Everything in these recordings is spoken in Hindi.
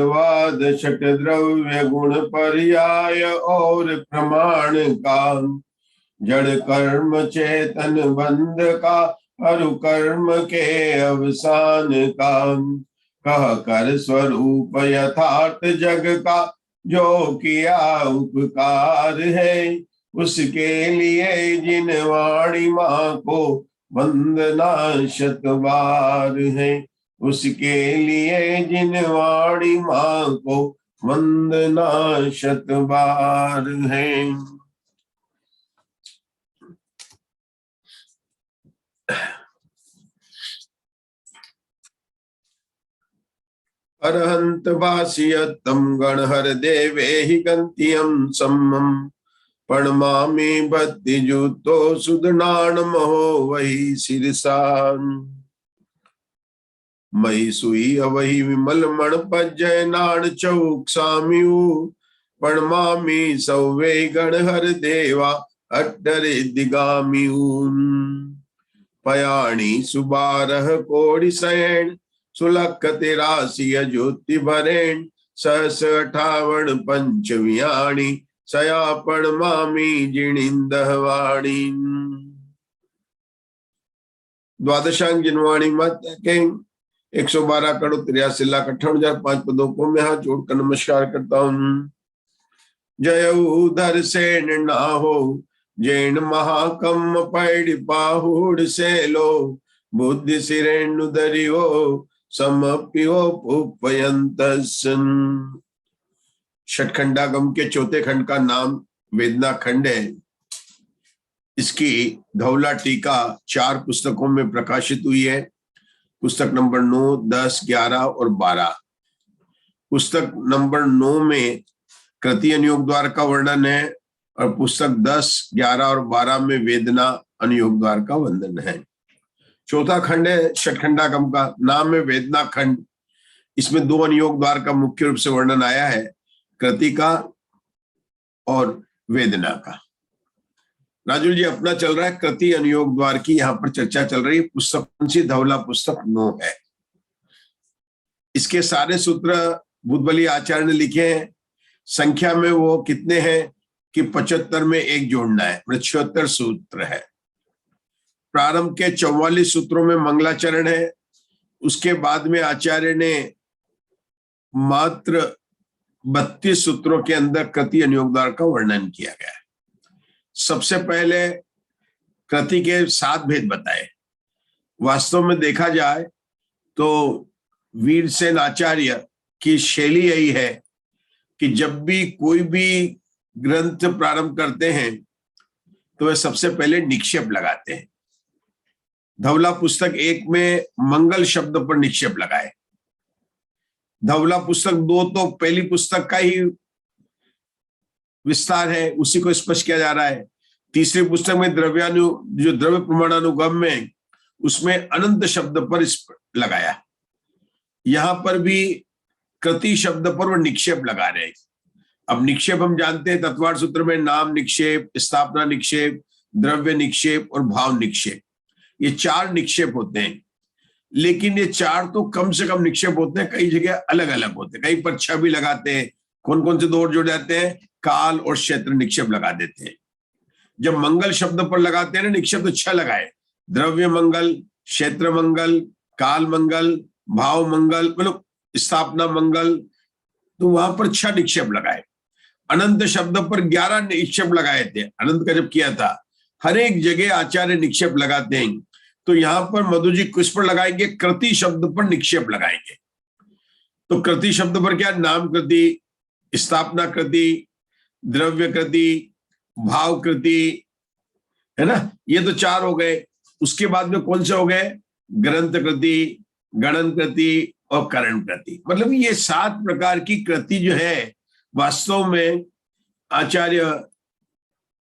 वाद षट द्रव्य गुण पर्याय और प्रमाण का, जड़ कर्म चेतन बंध का, अरु कर्म के अवसान का, कह कर स्वरूप यथार्थ जग का, जो किया उपकार है, उसके लिए जिन वाणी माँ को वंदना शत बार है, उसके लिए जिन वाणी माँ को वंदना शत बार है। अरहंत भाष्यतम गणहर देवे हि गंत्यम सम्मम, प्रणमामि भक्ति जुतो सुदनान महो वही सिरसान, मई सुई अवहि विमल मण पज्जय नाण चौक साम्यू, प्रणमामि सौवे गणहर देवा अट्टरे दिगाम्यून, पयाणी सुबारह कोड़ि सैन, सुलख तिरासी ज्योति भरेण, सहस 58 पंचवियाणी, सया प्रणमामि जिणिंदहवाणी। द्वादशांग जिनवाणी माता के 112 करोड़ 83 लाख 58,005 पदों को मैं हाथ जोड़कर नमस्कार करता हूँ। जय उधर सेन ना हो, जैन महाकम पैड़ पाहुड़ से लो, बुद्धि सिरेणु दरियो समपियो उपयंतसन। षटखंडागम के चौथे खंड का नाम वेदना खंड है। इसकी धौला टीका 4 पुस्तकों में प्रकाशित हुई है। पुस्तक नंबर 9, 10, 11 और 12। पुस्तक नंबर 9 में कृति अनुयोग द्वार का वर्णन है और पुस्तक 10, 11 और 12 में वेदना अनुयोग द्वार का वर्णन है। चौथा खंड है षटखंडागम का, नाम है वेदना खंड। इसमें 2 अनुयोग द्वार का मुख्य रूप से वर्णन आया है, कृति का और वेदना का। राजुल जी अपना चल रहा है कृति अनुयोग द्वार की, यहाँ पर चर्चा चल रही है। पुस्तक कौन सी? धौला पुस्तक 9 है। इसके सारे सूत्र बुद्धबली आचार्य ने लिखे हैं। संख्या में वो कितने हैं कि 75 में 1 जोड़ना है, 76 सूत्र है। प्रारंभ के 44 सूत्रों में मंगलाचरण है। उसके बाद में आचार्य ने मात्र 32 सूत्रों के अंदर कृति अनुयोग द्वार का वर्णन किया गया है। सबसे पहले कृति के 7 भेद बताए। वास्तव में देखा जाए तो वीरसेन आचार्य की शैली यही है कि जब भी कोई भी ग्रंथ प्रारंभ करते हैं तो वे सबसे पहले निक्षेप लगाते हैं। धौला पुस्तक 1 में मंगल शब्द पर निक्षेप लगाए। धौला पुस्तक 2 तो पहली पुस्तक का ही विस्तार है, उसी को स्पष्ट किया जा रहा है। तीसरी पुस्तक में जो द्रव्य प्रमाणानुगम में, उसमें अनंत शब्द पर लगाया। यहां पर भी कृति शब्द पर वो निक्षेप लगा रहे हैं। अब निक्षेप हम जानते हैं तत्वार्थ सूत्र में नाम निक्षेप, स्थापना निक्षेप, द्रव्य निक्षेप और भाव निक्षेप, ये 4 निक्षेप होते हैं। लेकिन ये 4 तो कम से कम निक्षेप होते हैं, कई जगह अलग अलग होते हैं। कहीं पर 6 भी लगाते हैं। कौन कौन से 2 जुड़ जाते हैं? काल और क्षेत्र निक्षेप लगा देते हैं। जब मंगल शब्द पर लगाते हैं ना निक्षेप, तो 6 लगाए। द्रव्य मंगल, क्षेत्र मंगल, काल मंगल, भाव मंगल, मतलब स्थापना मंगल, तो वहां पर 6 निक्षेप लगाए। अनंत शब्द पर 11 निक्षेप लगाए थे। अनंत का जब किया था, हर एक जगह आचार्य निक्षेप लगाते हैं। तो यहां पर मधु जी किस पर लगाएंगे? कृति शब्द पर निक्षेप लगाएंगे। तो कृति शब्द पर क्या? नाम कृति, स्थापना कृति, द्रव्य कृति, भाव कृति, है ना? ये तो 4 हो गए। उसके बाद में कौन से हो गए? ग्रंथ कृति, गणन कृति और करण कृति। मतलब ये 7 प्रकार की कृति जो है, वास्तव में आचार्य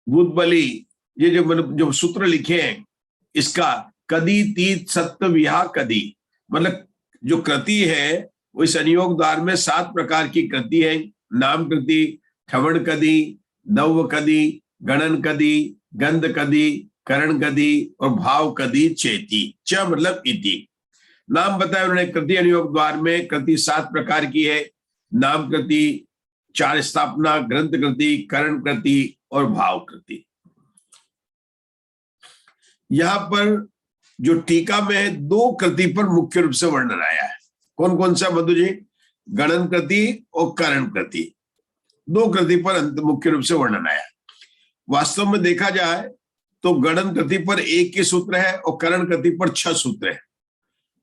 बुद्धबली ये जो सूत्र लिखे हैं, इसका कदी तीत सत्य विहा कदी, मतलब जो कृति है वो इस अनुयोग द्वार में 7 प्रकार की कृति है। नाम कृति, ठवण कदी, दव कदी, गणन कदी, गंध कदी, करण कदी और भाव कदी चेती। च मतलब इति। नाम बताया उन्होंने। कृति अनुयोग द्वार में कृति 7 प्रकार की है। नाम कृति, चार स्थापना, ग्रंथ कृति, करण कृति और भाव कृति। यहां पर जो टीका में है, दो कृति पर मुख्य रूप से वर्णन आया है। कौन कौन सा मधु जी? गणन कृति और करण कृति, दो कृति पर मुख्य रूप से वर्णन आया है। वास्तव में देखा जाए तो गणन कृति पर एक ही सूत्र है और करण कृति पर 6 सूत्र है,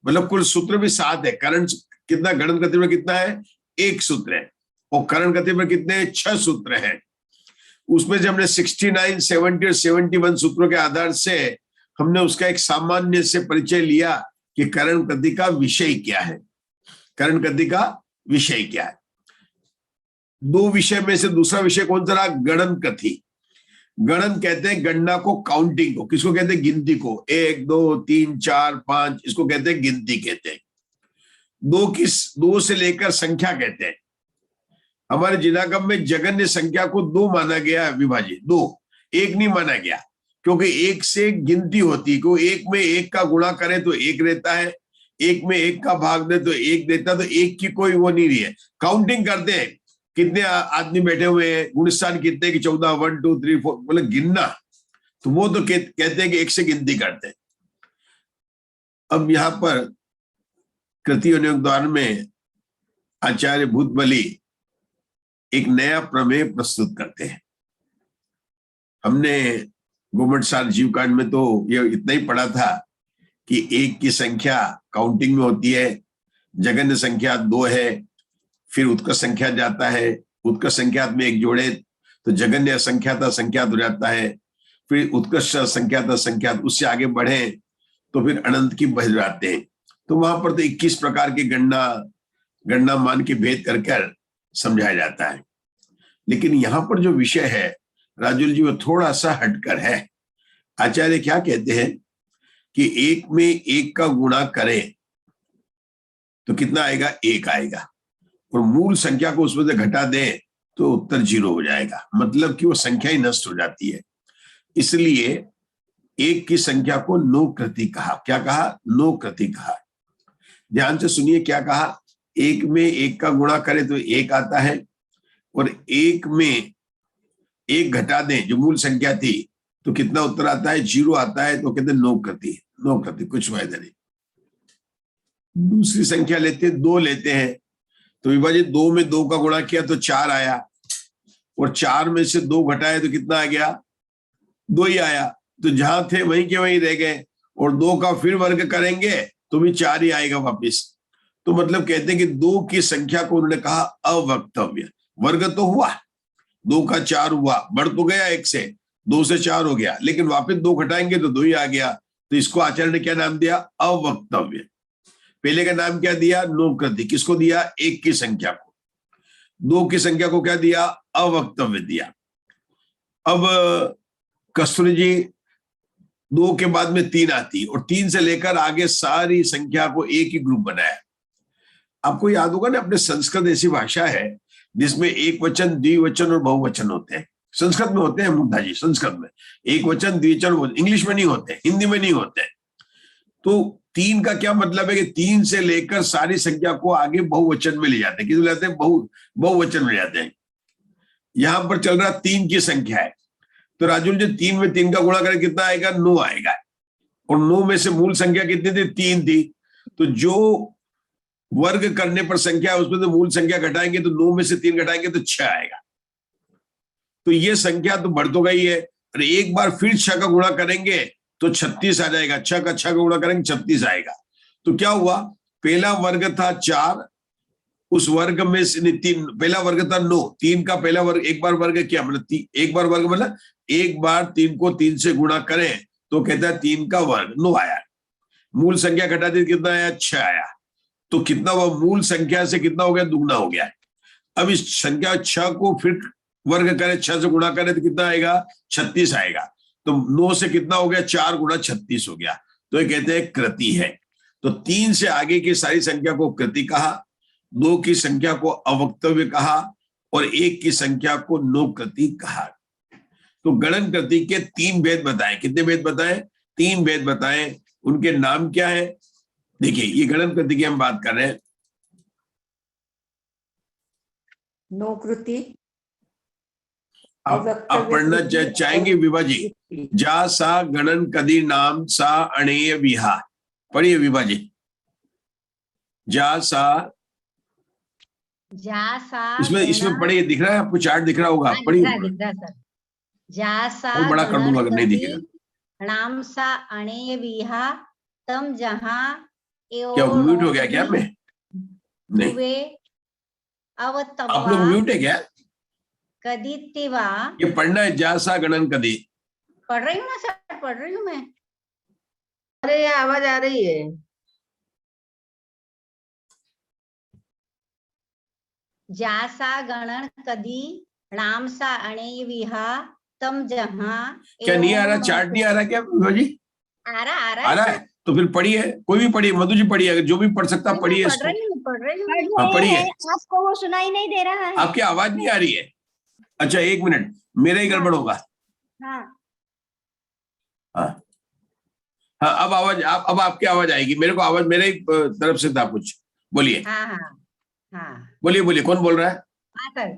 मतलब कुल सूत्र भी 7 है। करण कितना, गणन कृति पर कितना है? 1 सूत्र है, और करण कृति पर कितने? 6 सूत्र हैं। उसमें जब हमने 69, 70 और 71 सूत्रों के आधार से हमने उसका एक सामान्य से परिचय लिया कि करण कृति का विषय क्या है। करण कृति का विषय क्या है? 2 विषय में से दूसरा विषय कौन सा रहा? गणन कृति। गणन कहते हैं गणना को, काउंटिंग को। किसको कहते हैं? गिनती को। 1 2 3 4 5, इसको कहते हैं गिनती कहते हैं। 2 से लेकर संख्या कहते हैं। हमारे जिनागम में जगन्य संख्या को 2 माना गया, विभाजित 2, 1 नहीं माना गया, क्योंकि 1 से गिनती होती है। को 1 में 1 का गुणा करें तो 1 रहता है, 1 में 1 का भाग दे तो 1 देता है, तो 1 की कोई वो नहीं रही है। काउंटिंग करते हैं, कितने आदमी बैठे हुए हैं, गुणस्थान कितने की 14, 1 2 3 4, मतलब गिनना, तो वो तो कहते हैं कि 1 से गिनती करते हैं। अब यहां पर कृति द्वार में आचार्य भूतबली एक नया प्रमेय प्रस्तुत करते हैं। हमने गोमटसार जीवकांड में तो ये इतना ही पढ़ा था कि 1 की संख्या काउंटिंग में होती है, जगन्य संख्या 2 है, फिर उत्कर्ष संख्या जाता है, उत्कर्ष संख्यात में 1 जोड़े तो जगन्य असंख्यात संख्यात हो जाता है, फिर उत्कर्ष संख्यात संख्यात, उससे आगे बढ़े तो फिर अनंत की बढ़ जाते हैं। तो वहां पर तो 21 प्रकार की गणना मान के भेद कर समझाया जाता है। लेकिन यहाँ पर जो विषय है राजुल जी, वो थोड़ा सा हटकर है। आचार्य क्या कहते हैं कि 1 में 1 का गुणा करें तो कितना आएगा? 1 आएगा, और मूल संख्या को उसमें से घटा दें तो उत्तर 0 हो जाएगा, मतलब कि वो संख्या ही नष्ट हो जाती है। इसलिए 1 की संख्या को नो कृति कहा। क्या कहा? नो कृति कहा। ध्यान से सुनिए क्या कहा। 1 में 1 का गुणा करें तो 1 आता है, और 1 में 1 घटा दें जो मूल संख्या थी तो कितना उत्तर आता है? 0 आता है। तो कहते हैं नो कृति। नो कृति, कुछ फायदा नहीं। दूसरी संख्या लेते हैं, 2 लेते हैं, तो विभाजित 2 में 2 का गुणा किया तो 4 आया, और 4 में से 2 घटाए तो कितना आ गया? 2 ही आया। तो जहां थे वहीं के वहीं रह गए, और 2 का फिर वर्ग करेंगे तो भी 4 ही आएगा वापिस। तो मतलब कहते हैं कि 2 की संख्या को उन्होंने कहा अवक्तव्य। वर्ग तो हुआ, 2 का 4 हुआ, बढ़ तो गया 1 से, 2 से 4 हो गया, लेकिन वापिस 2 घटाएंगे तो 2 ही आ गया। तो इसको आचार्य ने क्या नाम दिया? अवक्तव्य। पहले का नाम क्या दिया? नो कृति। किसको दिया? 1 की संख्या को। 2 की संख्या को क्या दिया? अवक्तव्य दिया। अब कस्तूरी जी 2 के बाद में 3 आती, और 3 से लेकर आगे सारी संख्या को एक ही ग्रुप बनाया। आपको याद होगा ना, अपने संस्कृत ऐसी भाषा है जिसमें एक वचन, द्विवचन और बहुवचन होते हैं। संस्कृत में होते हैं मुग्धा जी, संस्कृत में एक वचन, द्विवचन, इंग्लिश में नहीं होते, हिंदी में नहीं होते। तो 3 का क्या मतलब है कि 3 से लेकर सारी संख्या को आगे बहुवचन में ले जाते हैं। किस ले जाते हैं? बहुवचन में जाते हैं। यहां पर चल रहा 3 की संख्या है, तो राजुल जी 3 में 3 का गुणा करें कितना आएगा? 9 आएगा, और 9 में से मूल संख्या कितनी थी? 3 थी। तो जो वर्ग करने पर संख्या है उसमें तो मूल संख्या घटाएंगे, तो 9 में से 3 घटाएंगे तो 6 आएगा। तो ये संख्या तो बढ़ तो गई है, और एक बार फिर 6 का गुणा करेंगे तो 36 आ जाएगा। 6 का 6 का गुणा करेंगे 36 आएगा। तो क्या हुआ? पहला वर्ग था 4, उस वर्ग में से 3, पहला वर्ग था 9, 3 का पहला वर्ग, एक बार वर्ग क्या मतलब? एक बार वर्ग मतलब एक बार 3 को 3 से गुणा करें तो कहता है 3 का वर्ग 9 आया। मूल संख्या घटा दी, कितना आया? 6 आया। तो कितना हुआ? मूल संख्या से कितना हो गया? दुगना हो गया। अब इस संख्या 6 को फिर वर्ग करें, 6 से गुणा करें तो कितना आएगा? 36 आएगा। तो 9 से कितना हो गया? 4 गुणा 36 हो गया। तो ये कहते हैं कृति है। तो 3 से आगे की सारी संख्या को कृति कहा, 2 की संख्या को अवक्तव्य कहा, और 1 की संख्या को नो कृति कहा। तो गणन कृति के 3 भेद बताए। कितने भेद बताए? 3 भेद बताए। उनके नाम क्या है? देखिए, ये गणन कृति की हम बात कर रहे हैं। नोकृति आप पढ़ना चाहेंगे विभा जी? जा सा गणन कदी नाम सा अणेय विहा, पढ़िए विभा जी। जा सा इसमें पढ़िए, दिख रहा है आपको? चार्ट दिख रहा होगा, पढ़िए। दिख रहा सर। जा सा और बड़ा कर दूंगा अगर नहीं दिखेगा। नाम सा अणेय विहा तम जहां क्या म्यूट हो गया क्या? मैं नहीं, आप लोग म्यूट है क्या? कदितिवा, ये पढ़ना है। जा सा गणन कदी। पढ़ रही हूँ ना सर, पढ़ रही हूँ मैं। अरे ये आवाज आ रही है। जासा गणन कदी नाम सा अणेय विहा तम जहां। क्या नहीं आ रहा? चार्ट नहीं आ रहा क्या विभा जी? आ रहा है। तो फिर पढ़िए, कोई भी पढ़िए, मधु जी पढ़िए, अगर जो भी पढ़ सकता पढ़िए इसको। पढ़ रही हूँ। हाँ पढ़िए। आपको वो सुनाई नहीं दे रहा है? आपकी आवाज नहीं आ रही है? अच्छा एक मिनट, मेरा ही गड़बड़ होगा। हाँ हाँ हाँ, अब आवाज, अब आपकी आवाज आएगी। मेरे को आवाज मेरे ही तरफ से था कुछ। बोलिए। हाँ हाँ हाँ, बोलिए बोलिए, कौन बोल रहा है? हाँ सर।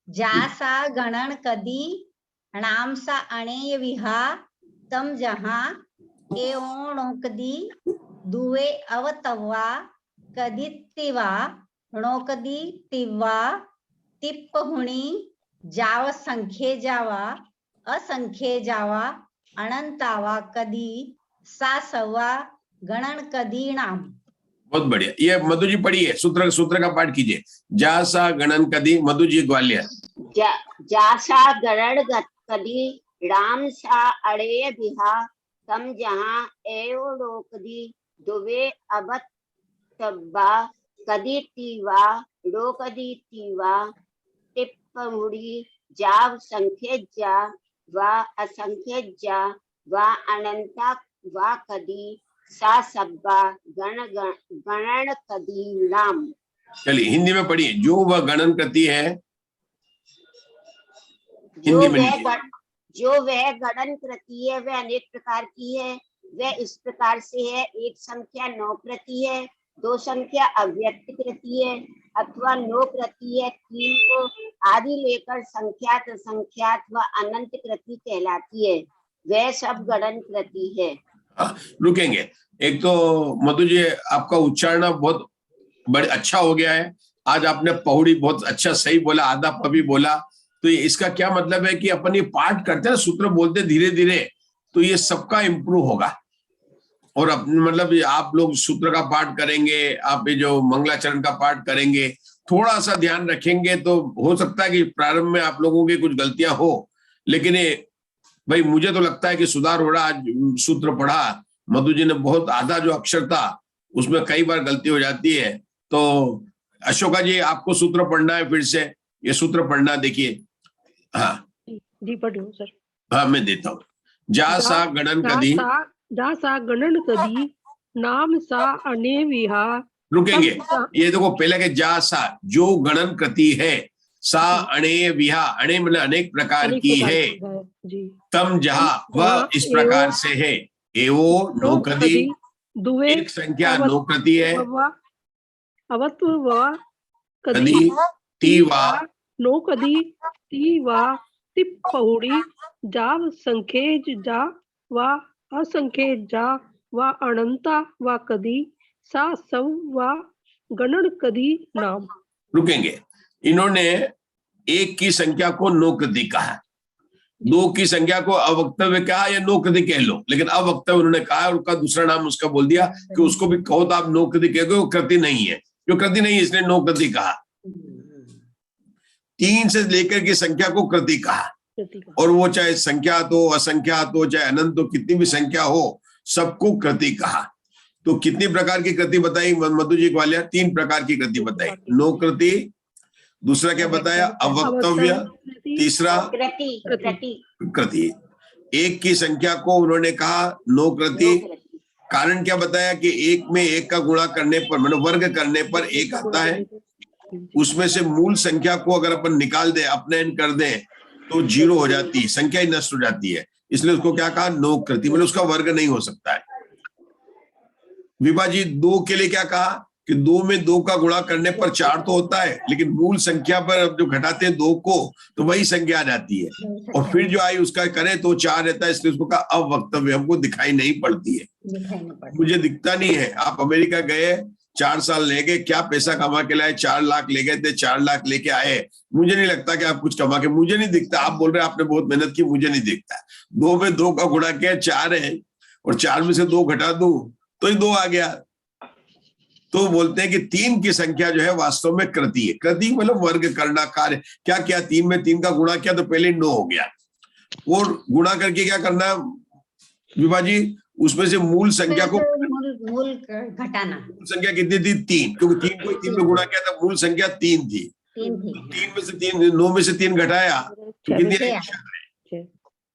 जासा गणन कदी नाम सा अणेय विहा तम जहां एओणोकदी दुवे अवतवा कदितिवा णोकदी तिवा तिप्पहुणी जाव संख्ये जावा असंख्ये जावा अनंतावा कदी सा सवा गणन कदी नाम। बहुत बढ़िया। ये मधु जी पढ़िए, सूत्र का पाठ कीजिए। जा सा गणन कदी, मधु जी ग्वालियर। जा सा गणन कदी राम सा अड़ेय बिहा तम जहां एव लोकदी दुवे अबत तब्बा कदी तीवा लोकदी तीवा टिप्पमुड़ी जाव संख्य जा वा असंख्य जा वा अनंता वा कदी सा सब्बा गणन कदी नाम। चलिए हिंदी में पढ़िए। जो वह गणन करती है, हिंदी में जो वह गणन कृति है वह अनेक प्रकार की है। वह इस प्रकार से है: एक संख्या 9 कृति है, 2 संख्या अव्यक्त कृति है अथवा 9 कृति है, 3 को आदि लेकर संख्यात असंख्यात व अनंत कृति कहलाती है। वह सब गणन कृति है। रुकेंगे। एक तो मधु जी आपका उच्चारण बहुत बड़े अच्छा हो गया है। आज आपने पहुड़ी बहुत अच्छा सही बोला, आधा पभी बोला। तो इसका क्या मतलब है कि अपन ये पाठ करते हैं, सूत्र बोलते धीरे धीरे, तो ये सबका इम्प्रूव होगा। और मतलब आप लोग सूत्र का पाठ करेंगे, आप ये जो मंगलाचरण का पाठ करेंगे, थोड़ा सा ध्यान रखेंगे तो हो सकता है कि प्रारंभ में आप लोगों की कुछ गलतियां हो, लेकिन ये भाई मुझे तो लगता है कि सुधार हो रहा। आज सूत्र पढ़ा मधु जी ने, बहुत आधा जो अक्षर था उसमें कई बार गलती हो जाती है। तो अशोका जी आपको सूत्र पढ़ना है, फिर से ये सूत्र पढ़ना, देखिए। हाँ जी पढ़ो सर। हाँ मैं देता हूँ। जा सा गणन कदी, जा सा गणन कदी नाम सा अने विहा। रुकेंगे। ये देखो पहले के जा सा, जो गणन कृति है, सा अणे विहा, अणे मतलब अनेक प्रकार की है, तम जहा वह इस प्रकार से है, एवो नोकदी एक संख्या नोकृति है, अवत्व कदी तीवा नोकदी तीवा तिप्पहुड़ी जाव संख्येज जा वा असंख्येज जा वा अनंता वा कदी सा सव वा गणन कदी नाम। रुकेंगे। इन्होंने एक की संख्या को नोकृति कहा, 2 की संख्या को अवक्तव्य कहा या नोकृति कह लो, लेकिन अवक्तव्य उन्होंने कहा, उनका दूसरा नाम उसका बोल दिया कि उसको भी कहो तो आप नोकृति कह दो, कृति नहीं है, जो कृति नहीं है इसने नोकृति कहा। 3 से लेकर की संख्या को कृति कहा, और वो चाहे संख्यात हो, असंख्यात हो, चाहे अनंत हो, कितनी भी संख्या हो, सबको कृति कहा। तो कितनी प्रकार की कृति बताई मधु जी ग्वालियर? 3 प्रकार की कृति बताई। नोकृति, दूसरा क्या बताया? अवक्तव्य, तीसरा कृति। एक की संख्या को उन्होंने कहा नोकृति। कारण क्या बताया कि एक में एक का गुणा करने पर, मतलब वर्ग करने पर एक आता है, उसमें से मूल संख्या को अगर अपन निकाल दे, अपनयन कर दे, तो 0 हो जाती है, संख्या ही नष्ट हो जाती है, इसलिए उसको क्या कहा? नोकृति, मतलब उसका वर्ग नहीं हो सकता है। विभा जी 2 के लिए क्या कहा कि 2 में 2 का गुणा करने पर 4 तो होता है, लेकिन मूल संख्या पर अब जो घटाते हैं 2 को तो वही संख्या आ जाती है, और फिर जो आई उसका करें तो 4 रहता है, इसलिए उसको कहा अवक्तव्य, हमको दिखाई नहीं पड़ती है, मुझे दिखता नहीं है। आप अमेरिका गए, 4 साल ले गए, क्या पैसा कमा के लाए, 4 लाख ले गए थे, 4 लाख लेके आए, मुझे नहीं लगता कि आप कुछ कमा के, मुझे नहीं दिखता। आप बोल रहे हैं आपने बहुत मेहनत की, मुझे नहीं दिखता। 2 में 2 का गुणा किया 4 है, और 4 में से 2 घटा दूं तो ही 2 आ गया। तो बोलते हैं कि 3 की संख्या जो है वास्तव में कृति है। कृति मतलब वर्ग करना, कार्य। क्या किया, 3 में 3 का गुणा किया तो पहले 9 हो गया, और गुणा करके क्या करना विभा जी, उसमें से मूल संख्या को, मूल घटाना। मूल संख्या कितनी थी, 3, क्योंकि 3 को 3 में गुणा किया था, मूल संख्या 3 थी। 3 में से 3, 9 में से 3 घटाया तो कितनी आई,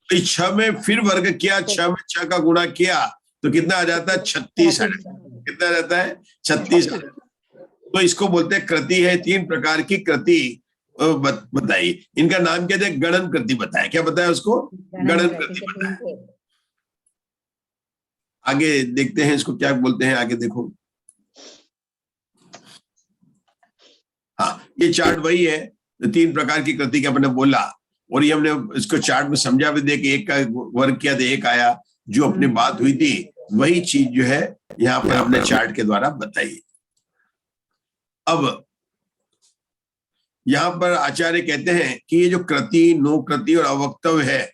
6। 6 में फिर वर्ग किया, 6 में 6 का गुणा किया तो कितना आ जाता है, 36। कितना रहता है, 36। तो इसको बोलते हैं कृति है। 3 प्रकार की कृति बताई। इनका नाम क्या है, गणन कृति बताया। क्या बताया उसको, गणन कृति बताया। आगे देखते हैं इसको क्या बोलते हैं, आगे देखो। हाँ, ये चार्ट वही है, 3 प्रकार की कृति का अपने बोला, और ये हमने इसको चार्ट में समझा भी दे कि 1 का वर्ग किया तो 1 आया। जो अपनी बात हुई थी वही चीज जो है यहाँ पर हमने चार्ट के द्वारा बताई। अब यहाँ पर आचार्य कहते हैं कि ये जो कृति, नो कृति और अवक्तव्य है,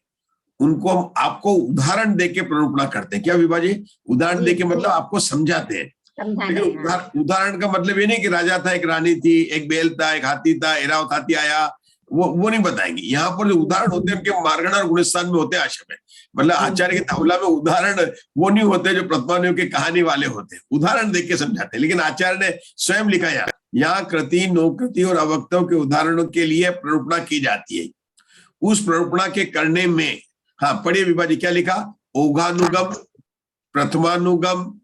उनको हम आपको उदाहरण देके प्ररूपणा करते हैं। क्या विभा जी, उदाहरण देके मतलब आपको समझाते हैं। उदाहरण का मतलब ये नहीं कि राजा था, एक रानी थी, एक बैल था, एक हाथी था, एरावत हाथी आया, वो नहीं बताएंगे। यहाँ पर जो उदाहरण होते हैं उनके मार्गण और गुणस्थान में होते हैं आशय में। मतलब आचार्य के तावला में उदाहरण वो नहीं होते जो प्रतिमानियों की कहानी वाले होते हैं, उदाहरण देख के समझाते हैं। लेकिन आचार्य ने स्वयं लिखा यहाँ कृति, नो कृति और अवक्तव्य के उदाहरणों के लिए प्ररूपणा की जाती है। उस प्ररूपणा के करने में, हाँ पढ़िए विभा जी क्या लिखा, ओघानुगम, प्रथमानुगम,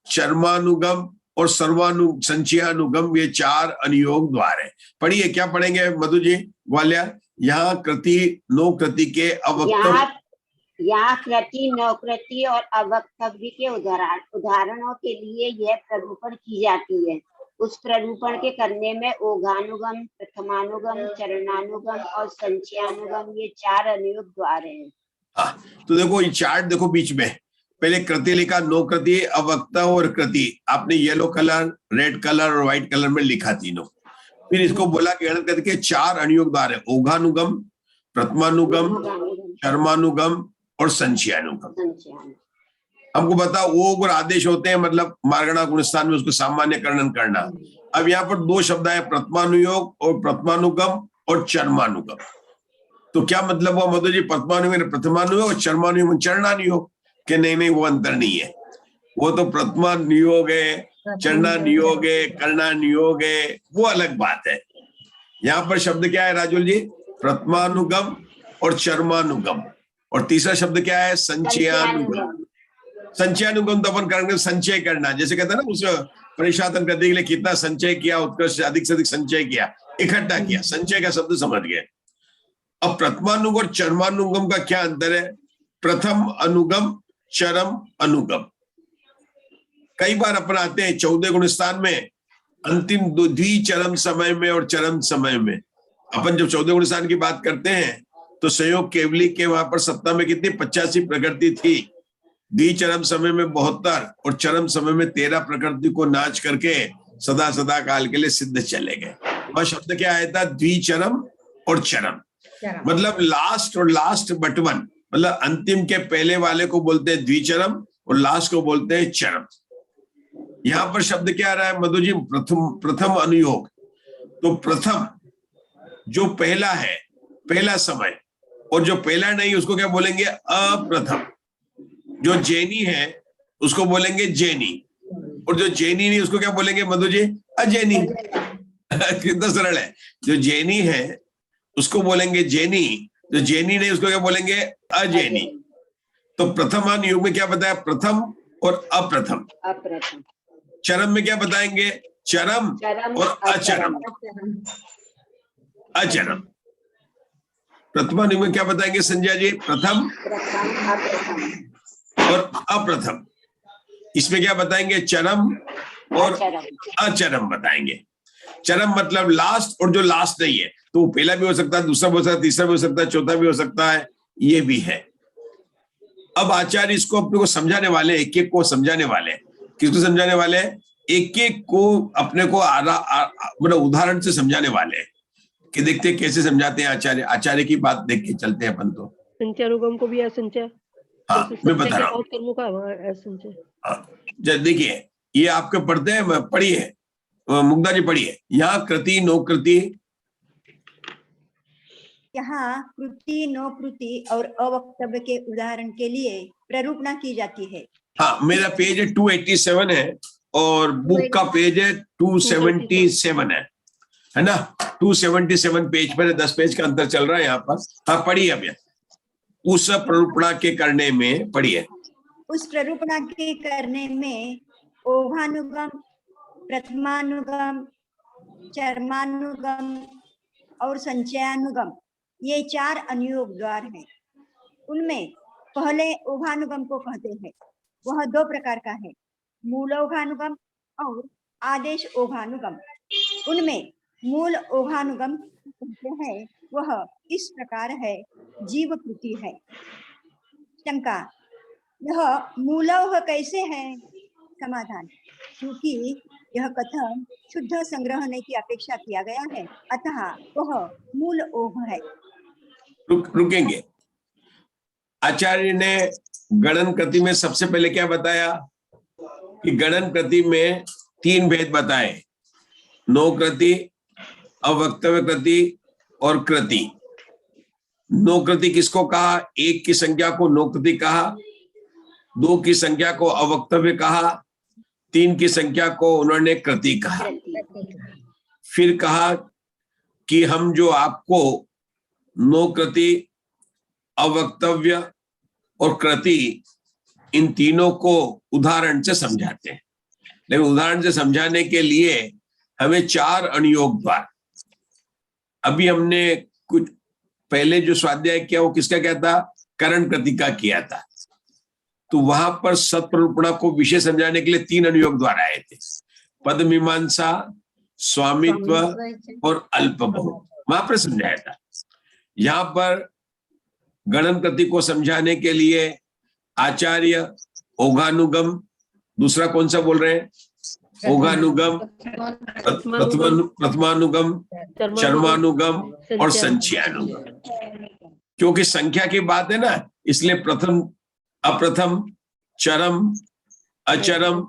चर्मानुगम और संचयानुगम, ये 4 अनुयोग द्वार है। पढ़िए, क्या पढ़ेंगे मधु जी ग्वालियर। यहाँ कृति, नो कृति के अवक्तव्य, यहाँ कृति, नो कृति और अवक्तव्य के उदाहरणों के लिए यह प्ररूपण की जाती है। उस प्ररूपण के करने में ओघानुगम, प्रथमानुगम, चरणानुगम और संचयानुगम, ये 4 अनुयोग द्वार हैं। हाँ, तो देखो ये चार्ट देखो, बीच में पहले कृति लिखा, नो कृति, अवक्तव्य और कृति, आपने येलो कलर, रेड कलर और व्हाइट कलर में लिखा तीनों। फिर इसको बोला कि गणन करके 4 अनुयोग द्वार है, ओघानुगम, प्रथमानुगम, चर्मानुगम और संचयानुगम। हमको बता, ओघ और आदेश होते हैं, मतलब मार्गणा गुणस्थान में उसको सामान्यकरण करना। अब यहाँ पर 2 शब्द है, प्रथमानुयोग और प्रथमानुगम और चर्मानुगम। तो क्या मतलब हुआ मधु जी, प्रथमानुयोग और चर्मानुयोग चरणानुयोग के? नहीं, वो अंतर नहीं है। वो तो प्रथमानुयोग है, चरणानुयोग है, कर्णानुयोग है, वो अलग बात है। यहाँ पर शब्द क्या है राजुल जी, प्रथमानुगम और चर्मानुगम, और तीसरा शब्द क्या है, संचयानुगम। संचयानुगम तो अपन करेंगे संचय करना, जैसे कहते हैं ना, उस परिशातन करने के लिए कितना संचय किया, उत्कृष्ट अधिक से अधिक संचय किया, इकट्ठा किया, संचय का शब्द समझ गए। अब प्रथमानुगम और चरमानुगम का क्या अंतर है? प्रथम अनुगम, चरम अनुगम। कई बार अपन आते हैं 14 गुणस्थान में, अंतिम द्विचरम समय में और चरम समय में। अपन जब 14 गुणस्थान की बात करते हैं तो संयोग केवली के वहां पर सत्ता में कितनी 85 प्रकृति थी, द्विचरम समय में 72 और चरम समय में 13 प्रकृति को नाच करके सदा सदा काल के लिए सिद्ध चले गए। वह शब्द क्या आया था, द्विचरम और चरम, मतलब लास्ट और लास्ट बट वन, मतलब अंतिम के पहले वाले को बोलते हैं द्विचरम और लास्ट को बोलते हैं चरम। यहाँ पर शब्द क्या आ रहा है मधु जी, प्रथम अनुयोग। तो प्रथम जो पहला है, पहला समय, और जो पहला नहीं उसको क्या बोलेंगे, अप्रथम। जो जैनी है उसको बोलेंगे जैनी, और जो जैनी नहीं उसको क्या बोलेंगे मधु जी, अजैनी। कितना सरल है, जो जैनी है उसको बोलेंगे जैनी, जो जैनी नहीं उसको क्या बोलेंगे, अजैनी। तो प्रथमान युग में क्या बताया, प्रथम और अप्रथम। चरम में क्या बताएंगे, चरम और अचरम। अचरम। प्रथमान युग में क्या बताएंगे संजय जी, प्रथम और अप्रथम। इसमें क्या बताएंगे, चरम और अचरम। अचरम बताएंगे। चरम मतलब लास्ट, और जो लास्ट नहीं है तो वो पहला भी हो सकता है, दूसरा भी हो सकता है, तीसरा भी हो सकता है, चौथा भी हो सकता है, ये भी है। अब आचार्य इसको अपने को समझाने वाले, एक एक को समझाने वाले। किसको समझाने वाले? एक एक को अपने को मतलब उदाहरण से समझाने वाले, कि देखते हैं कैसे समझाते हैं आचार्य। आचार्य की बात देख के चलते हैं अपन तो। संचयानुगम को भी असंचय, हाँ, जैसे मैं संचय बता के रहा हूँ। बहुत कर्मों का वहाँ असंचय। हाँ, देखिए ये आपके पढ़ते हैं, पढ़िए मुग्धा जी, पढ़िए यहाँ कृति नो कृति। यहाँ कृति नो कृति और अवक्तव्य के उदाहरण के लिए प्ररूपणा की जाती है। हाँ, मेरा पेज है 287 है और बुक का पेज है 277 है ना। 277 पेज पर 10 पेज का अंतर चल रहा है यहाँ पर। हाँ पढ़िए अब उस प्ररूपणा के करने में, पढ़िए। उस प्ररूपणा के करने में ओघानुगम, प्रथमानुगम, चर्मानुगम और संचयानुगम, ये 4 अनुयोग द्वार हैं। उनमें पहले ओघानुगम को कहते हैं, वह 2 प्रकार का है, मूल ओघानुगम और आदेश ओघानुगम। उनमें मूल ओघानुगम कहते हैं, वह इस प्रकार है, जीव कृति है। शंका, यह मूलौघ कैसे है? समाधान, क्योंकि यह कथन शुद्ध संग्रहणे की अपेक्षा किया गया है, अतः वह मूल ओघ है। रुकेंगे। आचार्य ने गणन कृति में सबसे पहले क्या बताया कि गणन कृति में 3 भेद बताए, नो कृति, अवक्तव्य कृति और कृति। नो कृति किसको कहा? 1 की संख्या को नो कृति कहा, 2 की संख्या को अवक्तव्य कहा, 3 की संख्या को उन्होंने कृति कहा। फिर कहा कि हम जो आपको नो कृति, अवक्तव्य और कृति, इन तीनों को उदाहरण से समझाते हैं, लेकिन उदाहरण से समझाने के लिए हमें 4 अनुयोग द्वार। अभी हमने कुछ पहले जो स्वाध्याय किया वो किसका क्या था? करण कृति का किया था। तो वहां पर सत्प्ररूपणा को विषय समझाने के लिए 3 अनुयोग द्वार आए थे, पद मीमांसा, स्वामित्व और अल्प बहु, वहां पर समझाया था। यहाँ पर गणन कृति को समझाने के लिए आचार्य ओघानुगम, दूसरा कौन सा बोल रहे हैं? ओघानुगम, प्रथमानुगम, चर्मानुगम और संचयानुगम। क्योंकि संख्या की बात है ना, इसलिए प्रथम, अप्रथम, चरम, अचरम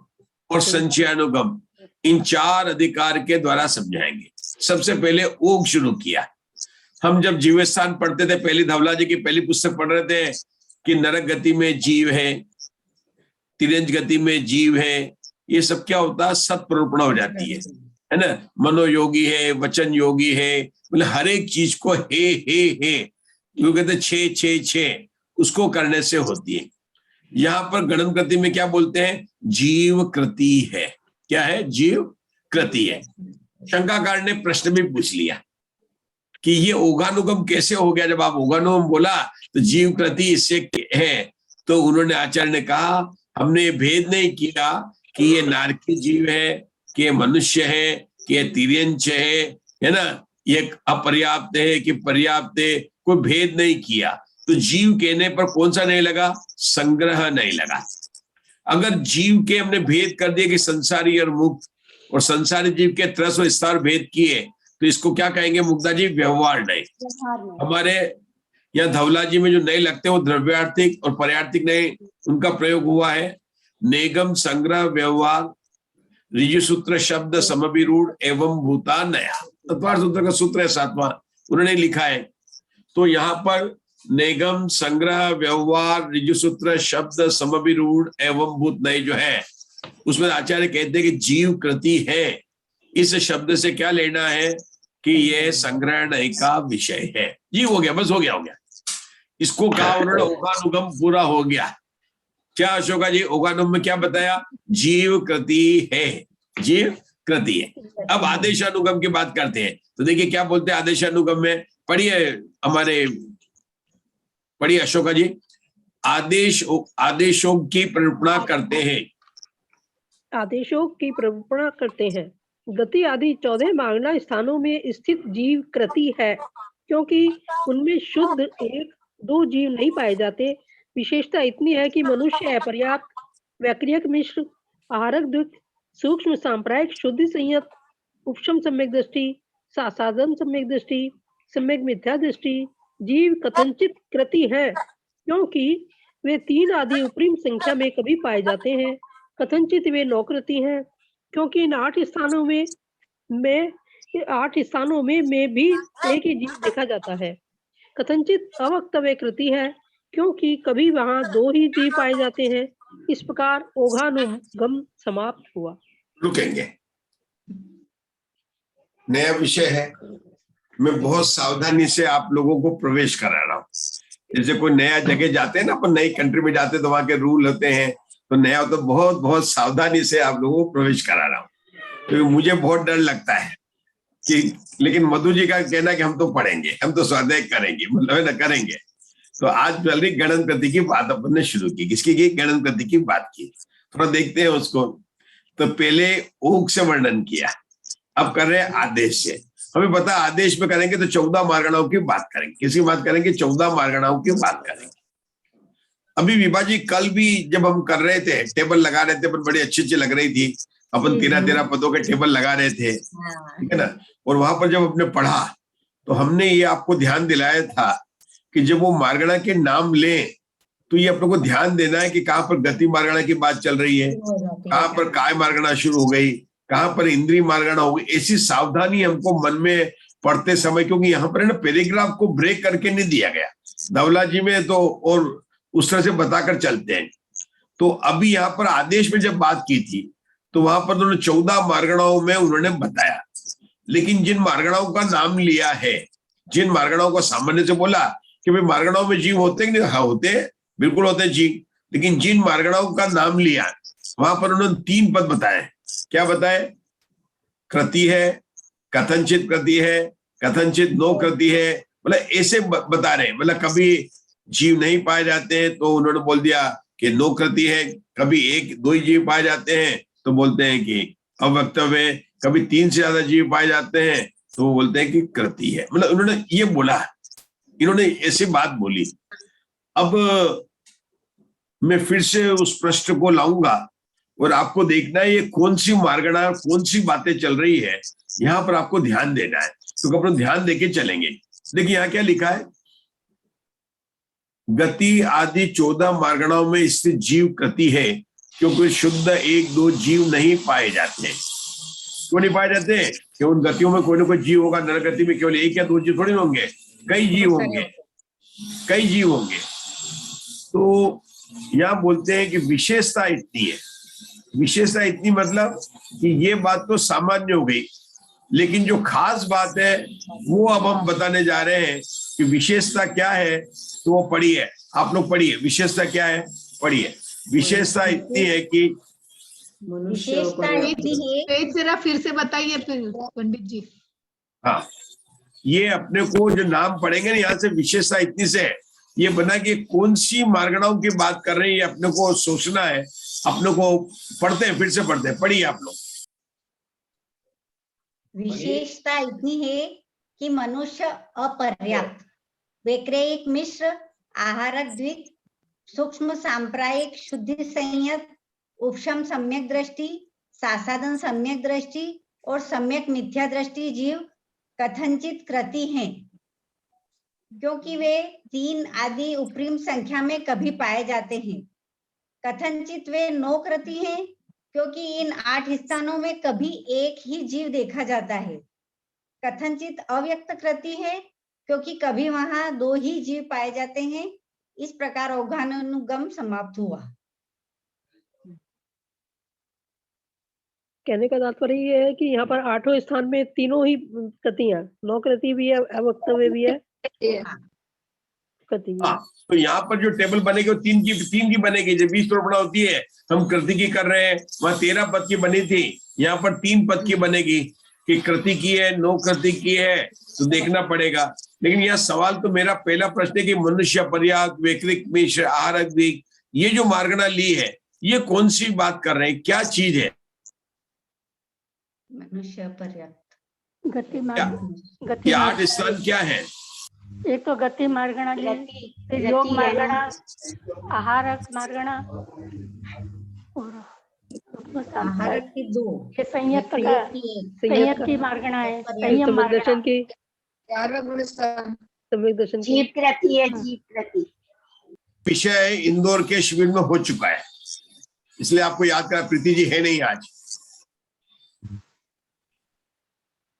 और संचयानुगम, इन 4 अधिकार के द्वारा समझाएंगे। सबसे पहले ओघ शुरू किया। हम जब जीवस्थान पढ़ते थे, पहली धवला जी की पहली पुस्तक पढ़ रहे थे कि नरक गति में जीव है, तिरंज गति में जीव है, ये सब क्या होता है? सत्प्ररूपणा हो जाती है ना। मनोयोगी है, वचन योगी है, मतलब हर एक चीज को हे वो कहते 6 उसको करने से होती है। यहाँ पर गणन कृति में क्या बोलते हैं? जीव कृति है। क्या है? जीव कृति है। शंकाकार ने प्रश्न भी पूछ लिया कि ये ओघानुगम कैसे हो गया? जब आप ओघानुगम बोला तो जीव कृति इससे है, तो उन्होंने, आचार्य ने कहा हमने ये भेद नहीं किया कि ये नारकी जीव है, कि ये मनुष्य है, कि ये तिर्यंच है ना, ये अपर्याप्त है कि पर्याप्त है, कोई भेद नहीं किया। तो जीव कहने पर कौन सा नहीं लगा? संग्रह नहीं लगा। अगर जीव के हमने भेद कर दिए कि संसारी और मुक्त, और संसारी जीव के त्रस और विस्तार भेद किए, तो इसको क्या कहेंगे मुग्धा जी? व्यवहार नहीं। हमारे यहाँ धवला जी में जो नए लगते हैं वो द्रव्यार्थिक और पर्यार्थिक नए, उनका प्रयोग हुआ है। नेगम, संग्रह, व्यवहार, ऋजु सूत्र शब्द समभिरूढ़ एवं भूता नया, तत्वार्थ सूत्र का सूत्र है 7वां, उन्होंने लिखा है। तो यहाँ पर नेगम, संग्रह, व्यवहार, ऋजु सूत्र शब्द समभिरूढ़ एवं भूत नए जो है, उसमें आचार्य कहते हैं कि जीव कृति है। इस शब्द से क्या लेना है कि यह संग्रहण का विषय है। जीव हो गया, बस हो गया। इसको कहा उन्होंने ओघानुगम पूरा हो गया। क्या अशोका जी? ओघानुगम में क्या बताया? जीव कृति है, जीव कृति है। अब आदेशानुगम की बात करते हैं, तो देखिए क्या बोलते हैं आदेशानुगम में। पढ़िए अशोका जी। आदेशों की प्ररूपणा करते हैं। आदेशों की प्रवृत्ति करते हैं। गति आदि 14 मार्गना स्थानों में स्थित जीव कृति है, क्योंकि उनमें शुद्ध 1-2 जीव नहीं पाए जाते। विशेषता इतनी है कि मनुष्य अपर्याप्त, वैक्रियक मिश्र, आहारक द्विक, सूक्ष्म सांप्रायिक शुद्धि संयत, उपशम सम्यक दृष्टि, सासाधन सम्यक दृष्टि, सम्यक मिथ्या दृष्टि जीव कथनचित कृति है, क्योंकि वे 3 आदि उपरिम संख्या में कभी पाए जाते हैं। कथनचित वे 9 कृति हैं, क्योंकि इन 8 स्थानों में भी एक ही जीव देखा जाता है। कथनचित अवक्तव्य कृति है, क्योंकि कभी वहां 2 ही जीव पाए जाते हैं। इस प्रकार ओघानुगम समाप्त हुआ। रुकेंगे, नया विषय है, मैं बहुत सावधानी से आप लोगों को प्रवेश करा रहा हूँ। जैसे कोई नया जगह जाते हैं ना, अपन नई कंट्री में जाते हैं तो वहां के रूल होते हैं, तो नया तो बहुत बहुत सावधानी से आप लोगों को प्रवेश करा रहा हूँ, क्योंकि तो मुझे बहुत डर लगता है कि, लेकिन मधु जी का कहना कि हम तो पढ़ेंगे, हम तो स्वाध्याय करेंगे, मतलब है ना, करेंगे। तो आज चल रही गणन कृति की बात अपन ने शुरू की। किसकी की? गणन कृति की बात की। थोड़ा देखते हैं उसको। तो पहले ऊक से वर्णन किया, अब कर रहे हैं आदेश से। हमें पता आदेश में करेंगे तो 14 मार्गणाओं की बात करेंगे। किसकी बात करेंगे? 14 मार्गणाओं की बात करेंगे। अभी विभा जी कल भी जब हम कर रहे थे, टेबल लगा रहे थे, पर बड़ी अच्छी लग रही थी, अपन 13 पदों के टेबल लगा रहे थे, ठीक है ना। और वहां पर जब हमने पढ़ा तो हमने ये आपको ध्यान दिलाया था कि जब वो मार्गणा के नाम ले तो ये अपने को ध्यान देना है कि कहाँ पर गति मार्गणा की बात चल रही है, कहाँ पर काय मार्गणा शुरू हो गई, कहाँ पर इंद्रिय मार्गणा हो गई। ऐसी सावधानी हमको मन में पढ़ते समय, क्योंकि यहाँ पर है ना पैराग्राफ को ब्रेक करके नहीं दिया गया धवला जी में, तो और उस तरह से बताकर चलते हैं। तो अभी यहाँ पर आदेश में जब बात की थी तो वहां पर उन्होंने 14 मार्गणाओं में उन्होंने बताया, लेकिन जिन मार्गणाओं का नाम लिया है, जिन मार्गणाओं को सामान्य से बोला कि भाई मार्गणाओं में जीव होते कि नहीं, हाँ होते हैं, बिल्कुल होते हैं जीव, लेकिन जिन मार्गणाओं का नाम लिया वहां पर उन्होंने 3 पद बताए। क्या बताए? कृति है, कथनचित कृति है, कथनचित नो कृति है, मतलब ऐसे बता रहे। मतलब कभी जीव नहीं पाए जाते हैं तो उन्होंने बोल दिया कि नो कृति है, कभी 1-2 ही जीव पाए जाते हैं तो बोलते हैं कि अवक्तव्य, कभी 3 से ज्यादा जीव पाए जाते हैं तो वो बोलते हैं कि कृति है। मतलब उन्होंने ये बोला, इन्होंने ऐसी बात बोली। अब मैं फिर से उस प्रश्न को लाऊंगा और आपको देखना है ये कौन सी मार्गणा, कौन सी बातें चल रही है, यहाँ पर आपको ध्यान देना है। तो अपना ध्यान देके चलेंगे। देखिए यहाँ क्या लिखा है, गति आदि 14 मार्गणाओं में स्थित जीव कृति है, क्योंकि शुद्ध 1-2 जीव नहीं पाए जाते। क्यों नहीं पाए जाते? कि उन गतियों में कोई ना कोई जीव होगा। नर गति में केवल 1 या 2 जीव थोड़ी होंगे, कई जीव होंगे, कई जीव होंगे। तो यहाँ बोलते हैं कि विशेषता इतनी है। विशेषता इतनी मतलब कि ये बात तो सामान्य हो गई, लेकिन जो खास बात है वो अब हम बताने जा रहे हैं कि विशेषता क्या है। तो वो पढ़िए, आप लोग पढ़िए, विशेषता क्या है पढ़िए। विशेषता इतनी है कि विशेषता इतनी है, जरा फिर से बताइए फिर पंडित जी। हाँ, ये अपने को जो नाम पढ़ेंगे ना यहाँ से, विशेषता इतनी से है, ये बना कि कौन सी मार्गणाओं की बात कर रहे हैं, ये अपने को सोचना है। अपने को पढ़ते हैं, फिर से पढ़ते हैं, पढ़िए आप लोग। विशेषता इतनी है कि मनुष्य अपर्याप्त, वैक्रियक मिश्र, आहारक द्विक, सूक्ष्म सांप्रायिक शुद्धि संयत, उपशम सम्यक दृष्टि, सासाधन सम्यक दृष्टि और सम्यक मिथ्या दृष्टि जीव कथनचित कृति हैं, क्योंकि वे 3 आदि उपरिम संख्या में कभी पाए जाते हैं। कथनचित वे 9 कृति हैं, क्योंकि इन 8 स्थानों में कभी 1 ही जीव देखा जाता है। कथनचित अव्यक्त कृति है, क्योंकि कभी वहां 2 ही जीव पाए जाते हैं। इस प्रकार ओघानुगम समाप्त हुआ। कहने का तात्पर्य ये है कि यहाँ पर 8वें स्थान में तीनों ही कृतियां, 9 कृति भी है, अवक्तव्य भी है, कृति भी है। तो यहाँ पर जो टेबल बनेगी वो 3 की बनेगी। जब 20 प्रपड़ा होती है, हम कृति की कर रहे हैं, वहां 13 पद की बनी थी, यहाँ पर 3 पद की बनेगी कि कृति की है, 9 कृति की है, तो देखना पड़ेगा। लेकिन यह सवाल तो मेरा पहला प्रश्न है कि मनुष्य पर्याप्त, वैक्रिक मिश्र, आहारक द्विक, ये जो मार्गणा ली है, ये कौन सी बात कर रहे हैं, क्या चीज है? मनुष्य अपर्याप्त। गति क्या? मार्ग, गति ये 8 मार्ग, स्थान क्या है? एक तो गति मार्गणा जी, फिर योग गति है ना। मार्गणा, आहार मार्गणा और सूक्ष्म आहार सांप्रायिक, की 2, ये संयत का, योग की 1, संयत की मार्गणा है, संयम सम्यक मार्गणा, दर्शन की 11वां गुण स्थान, सम्यक दर्शन की। जीव कृति है, जीव कृति। विषय इंदौर के शिविर में हो चुका है, इसलिए आपको याद करा। प्रीति जी है नहीं आज।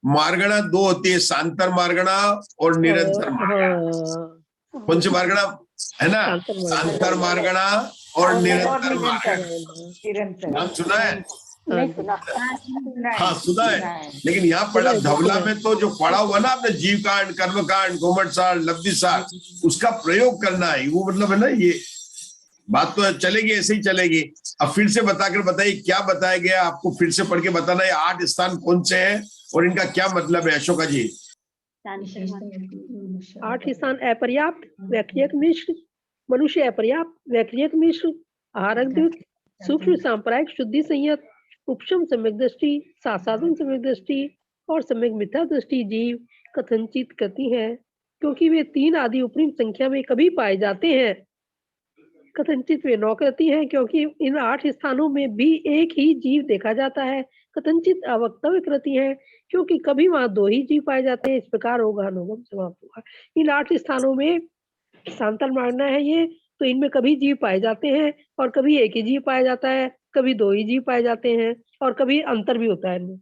मार्गणा 2 होती है, सांतर मार्गणा और निरंतर मार्गणा। कौन सी मार्गणा है ना? सांतर मार्गणा और निरंतर मार्गणा। नाम सुना है? नहीं सुना। हाँ सुना है, लेकिन यहाँ पढ़ा धवला में तो जो पढ़ा हुआ ना आपने, जीव कांड, कर्म कांड, गोमट सार, लब्धि सार, उसका प्रयोग करना है। वो मतलब है ना, ये बात तो चलेगी, ऐसे ही चलेगी। अब फिर से बताकर बताइए क्या बताया गया आपको, फिर से पढ़ के बताना है 8 स्थान कौन से हैं और इनका क्या मतलब है। अशोका जी। 8 स्थान अपर्याप्त, व्यक्रियक मिश्र, मनुष्य अपर्याप्त, व्यक्रियक मिश्र, आहारक द्विक, सूक्ष्म सांप्रायिक शुद्धि संयत, उपशम सम्यक दृष्टि, सासाधन सम्यक दृष्टि और सम्यक मिथ्या दृष्टि जीव कथनचित करती है, क्योंकि वे 3 आदि उपरी संख्या में कभी पाए जाते हैं। कथनचित वे 9 कृति हैं, क्योंकि इन 8 स्थानों में भी एक ही जीव देखा जाता है। कथनचित अवक्तव्य कृति है, क्योंकि कभी वहां 2 ही जीव पाए जाते हैं। इस प्रकार होगानुगम समाप्त हुआ। इन 8 स्थानों में सांतर मानना है ये, तो इनमें कभी जीव पाए जाते हैं और कभी एक ही जीव पाया जाता है, कभी 2 ही जीव पाए जाते हैं और कभी अंतर भी होता है इनमें।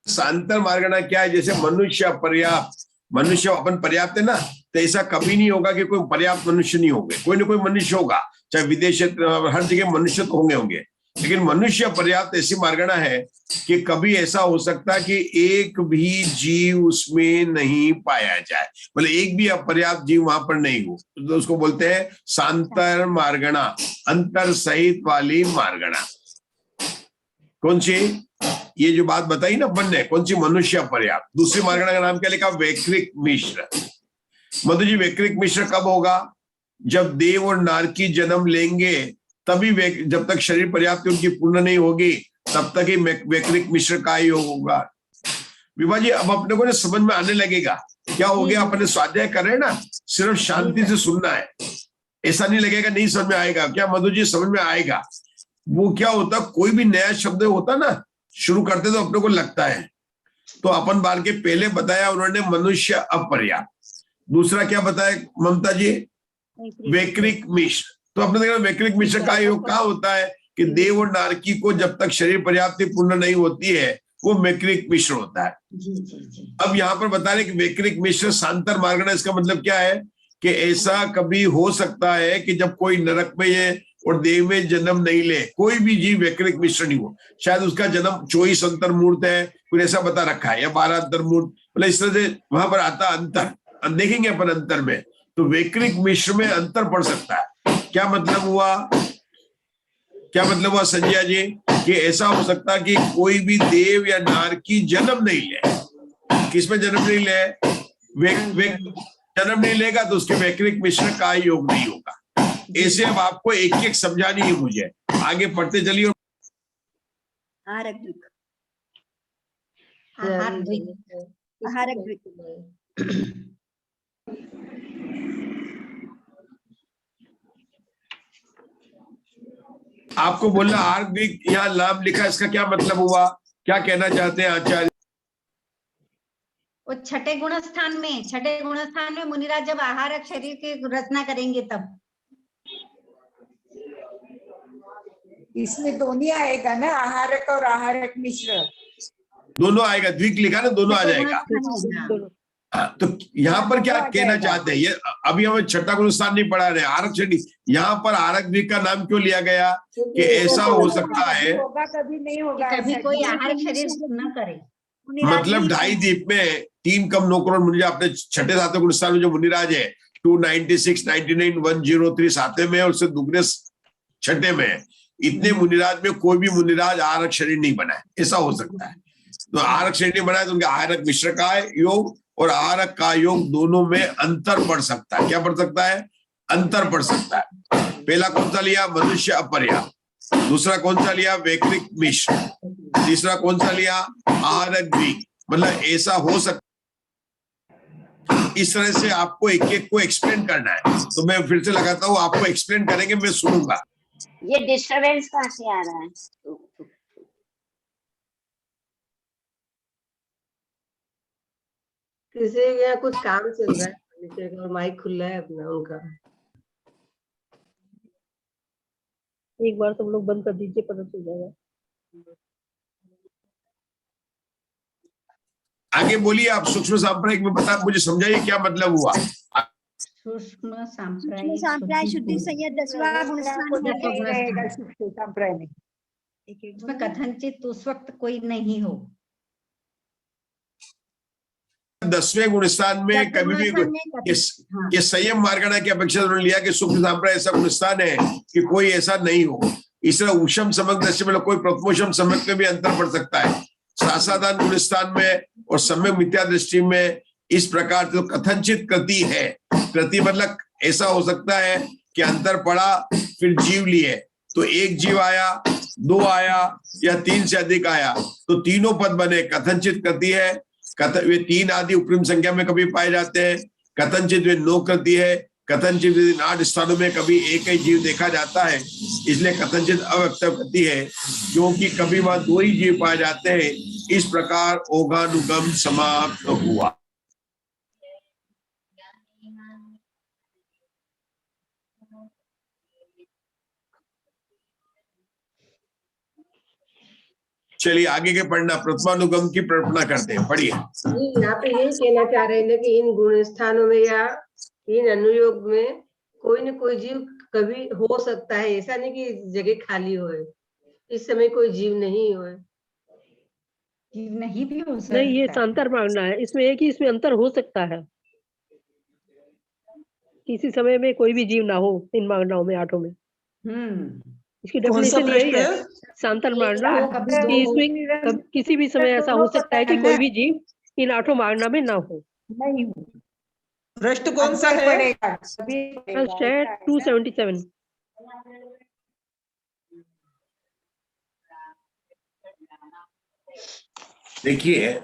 सांतर मार्गणा क्या है? जैसे मनुष्य पर्याप्त, मनुष्य अपन पर्याप्त है ना, तो ऐसा कभी नहीं होगा कि कोई पर्याप्त मनुष्य नहीं होंगे। कोई ना कोई मनुष्य होगा, चाहे विदेश हर जगह मनुष्य तो होंगे, लेकिन मनुष्य पर्याप्त ऐसी मार्गणा है कि कभी ऐसा हो सकता है कि एक भी जीव उसमें नहीं पाया जाए, मतलब एक भी अपर्याप्त जीव वहां पर नहीं हो, तो उसको बोलते हैं सांतर मार्गणा, अंतर सहित वाली मार्गणा। कौन सी? ये जो बात बताई ना अपन ने, कौन सी? मनुष्य पर्याप्त। दूसरी मार्गणा का नाम क्या लिखा? वैकृक मिश्र। मधु जी, वैकृक मिश्र कब होगा? जब देव और नारकी जन्म लेंगे तभी, जब तक शरीर पर्याप्त उनकी पूर्ण नहीं होगी तब तक ही वैकृक मिश्र का ही होगा। विभा जी, अब अपने को समझ में आने लगेगा। क्या हो गया? अपने स्वाध्याय कर रहे हैं ना, सिर्फ शांति से सुनना है, ऐसा नहीं लगेगा नहीं समझ में आएगा। क्या मधु जी समझ में आएगा? वो क्या होता, कोई भी नया शब्द होता ना, शुरू करते तो अपने को लगता है। तो अपन बार के पहले बताया उन्होंने मनुष्य अपर्याप्त, दूसरा क्या बताया ममता जी? वैकृक मिश्र। तो अपने देखा वैकृक मिश्र का योग कहाँ होता है कि देव और नारकी को जब तक शरीर पर्याप्ति पूर्ण नहीं होती है वो वैकृक मिश्र होता है। अब यहाँ पर बता रहे कि वैकृक मिश्र सांतर मार्गणा, इसका मतलब क्या है कि ऐसा कभी हो सकता है कि जब कोई नरक में है और देव में जन्म नहीं ले, कोई भी जीव वैकृक मिश्र नहीं हो। शायद उसका जन्म 24 अंतर्मूर्त है, कुछ ऐसा बता रखा है, या 12 अंतर्मूर्त, मतलब इस तरह से वहां पर आता अंतर, देखेंगे अपन अंतर में। तो वैकृक मिश्र में अंतर पड़ सकता है। क्या मतलब हुआ? क्या मतलब हुआ संजय जी? कि ऐसा हो सकता है कि कोई भी देव या नारकी जन्म नहीं ले। किसमें जन्म नहीं ले? जन्म नहीं लेगा तो उसके वैकृक मिश्र का योग नहीं होगा। ऐसे अब आपको एक एक समझानी है मुझे, आगे पढ़ते चलिए। आहारक द्विक, आहार द्विक, आहारक द्विक। आपको बोलना आहार द्विक, यहाँ नाम लिखा, इसका क्या मतलब हुआ? क्या कहना चाहते हैं आचार्य? वो छठे गुण स्थान में मुनिराज जब आहारक शरीर की रचना करेंगे तब इसमें दोनों आएगा ना, आहारक और आहारक मिश्र दोनों आएगा, द्विक लिखा ना, दोनों आ जाएगा। तो यहाँ पर क्या कहना चाहते हैं? ये अभी हमें छठा गुण स्थान नहीं पढ़ा रहे, आहारक शरीर। यहाँ पर आहारक द्विक का नाम क्यों लिया गया कि ऐसा हो सकता है होगा, कभी नहीं होगा, कभी कोई आहारक शरीर न करे। मतलब 2.5 द्वीप में 3 कम 9 करोड़ मुनिराज, अपने छठे सातवें गुण स्थान में जो मुनिराज है 296, 99, 103 सातवें में, और उससे दुगने छठे में, इतने मुनिराज में कोई भी मुनिराज आहारक शरीर नहीं बना है। ऐसा हो सकता है। तो आहारक शरीर नहीं बना है तो उनके आहारक मिश्र का योग और आहारक का योग दोनों में अंतर पड़ सकता है। क्या पड़ सकता है? अंतर पड़ सकता है। पहला कौन सा लिया? मनुष्य अपर्याप्त। दूसरा कौन सा लिया? वैकृक मिश्र। तीसरा कौन सा लिया? आहारक द्विक। मतलब ऐसा हो सकता, इस तरह से आपको एक एक को एक्सप्लेन करना है। तो मैं फिर से लगाता हूँ, आपको एक्सप्लेन करेंगे, मैं सुनूंगा। ये डिस्टरबेंस कहाँ से आ रहा है? किसी के यहाँ कुछ काम चल रहा है, नीचे का माइक खुला है अपना उनका। एक बार सब लोग बंद कर दीजिए, पता चल जाएगा। आगे बोलिए आप। सूक्ष्म सांप्रायिक में बता, मुझे समझाइए क्या मतलब हुआ। सूक्ष्म सूक्ष्म सांप्रायिक सांप्राय शुद्धि संयत 10वां गुण स्थान है। नहीं रहेगा सूक्ष्म संप्राय में। इसमें कथनचित उस वक्त कोई नहीं हो। 10वें गुणस्थान में कभी भी ये संयम मार्गणा की अपेक्षा उन्होंने लिया कि सूक्ष्म सांप्राय ऐसा गुणस्थान है कि कोई ऐसा नहीं हो। इस तरह उषम समग्र दृष्टि में कोई प्रथमोषम सम्यक में भी अंतर पड़ सकता है। सासाधान गुणस्थान में और सम्यक मिथ्या दृष्टि में इस प्रकार जो कथनचित कृति है, कृति मतलब ऐसा हो सकता है कि अंतर पड़ा फिर जीव लिए, तो एक जीव आया, दो आया या तीन से अधिक आया, तो तीनों पद बने। कथनचित कृति है, वे तीन आदि उपरिम संख्या में कभी पाए जाते हैं। कथनचित वे 9 कृति है। कथनचित 8 स्थानों में कभी एक ही जीव देखा जाता है, इसलिए कथनचित अव्यक्त कृति है, क्योंकि कभी वहां 2 ही जीव पाए जाते हैं। इस प्रकार ओघानुगम समाप्त हुआ। चलिए आगे के पढ़ना, प्रथमानुगम की कल्पना करते हैं, पढ़िए। यहाँ पे यही कहना चाह रहे हैं कि इन गुण स्थानों में या इन अनुयोग में कोई न कोई जीव कभी हो सकता है, ऐसा नहीं कि जगह खाली हो, इस समय कोई जीव नहीं हो। जीव नहीं भी हो सकता। नहीं, ये सांतर मांगना है। इसमें एक ही, इसमें अंतर हो सकता है, किसी समय में कोई भी जीव ना हो इन मांगनाओं में, 8 में। इसकी डेफिनेशन यही है, सांतर मांगना, कि इसमें किसी भी समय ऐसा हो सकता है कि कोई भी जीव इन 8 मांगना में ना हो। नहीं हो। प्रश्न कौन सा है? पड़ेगा 277। देखिए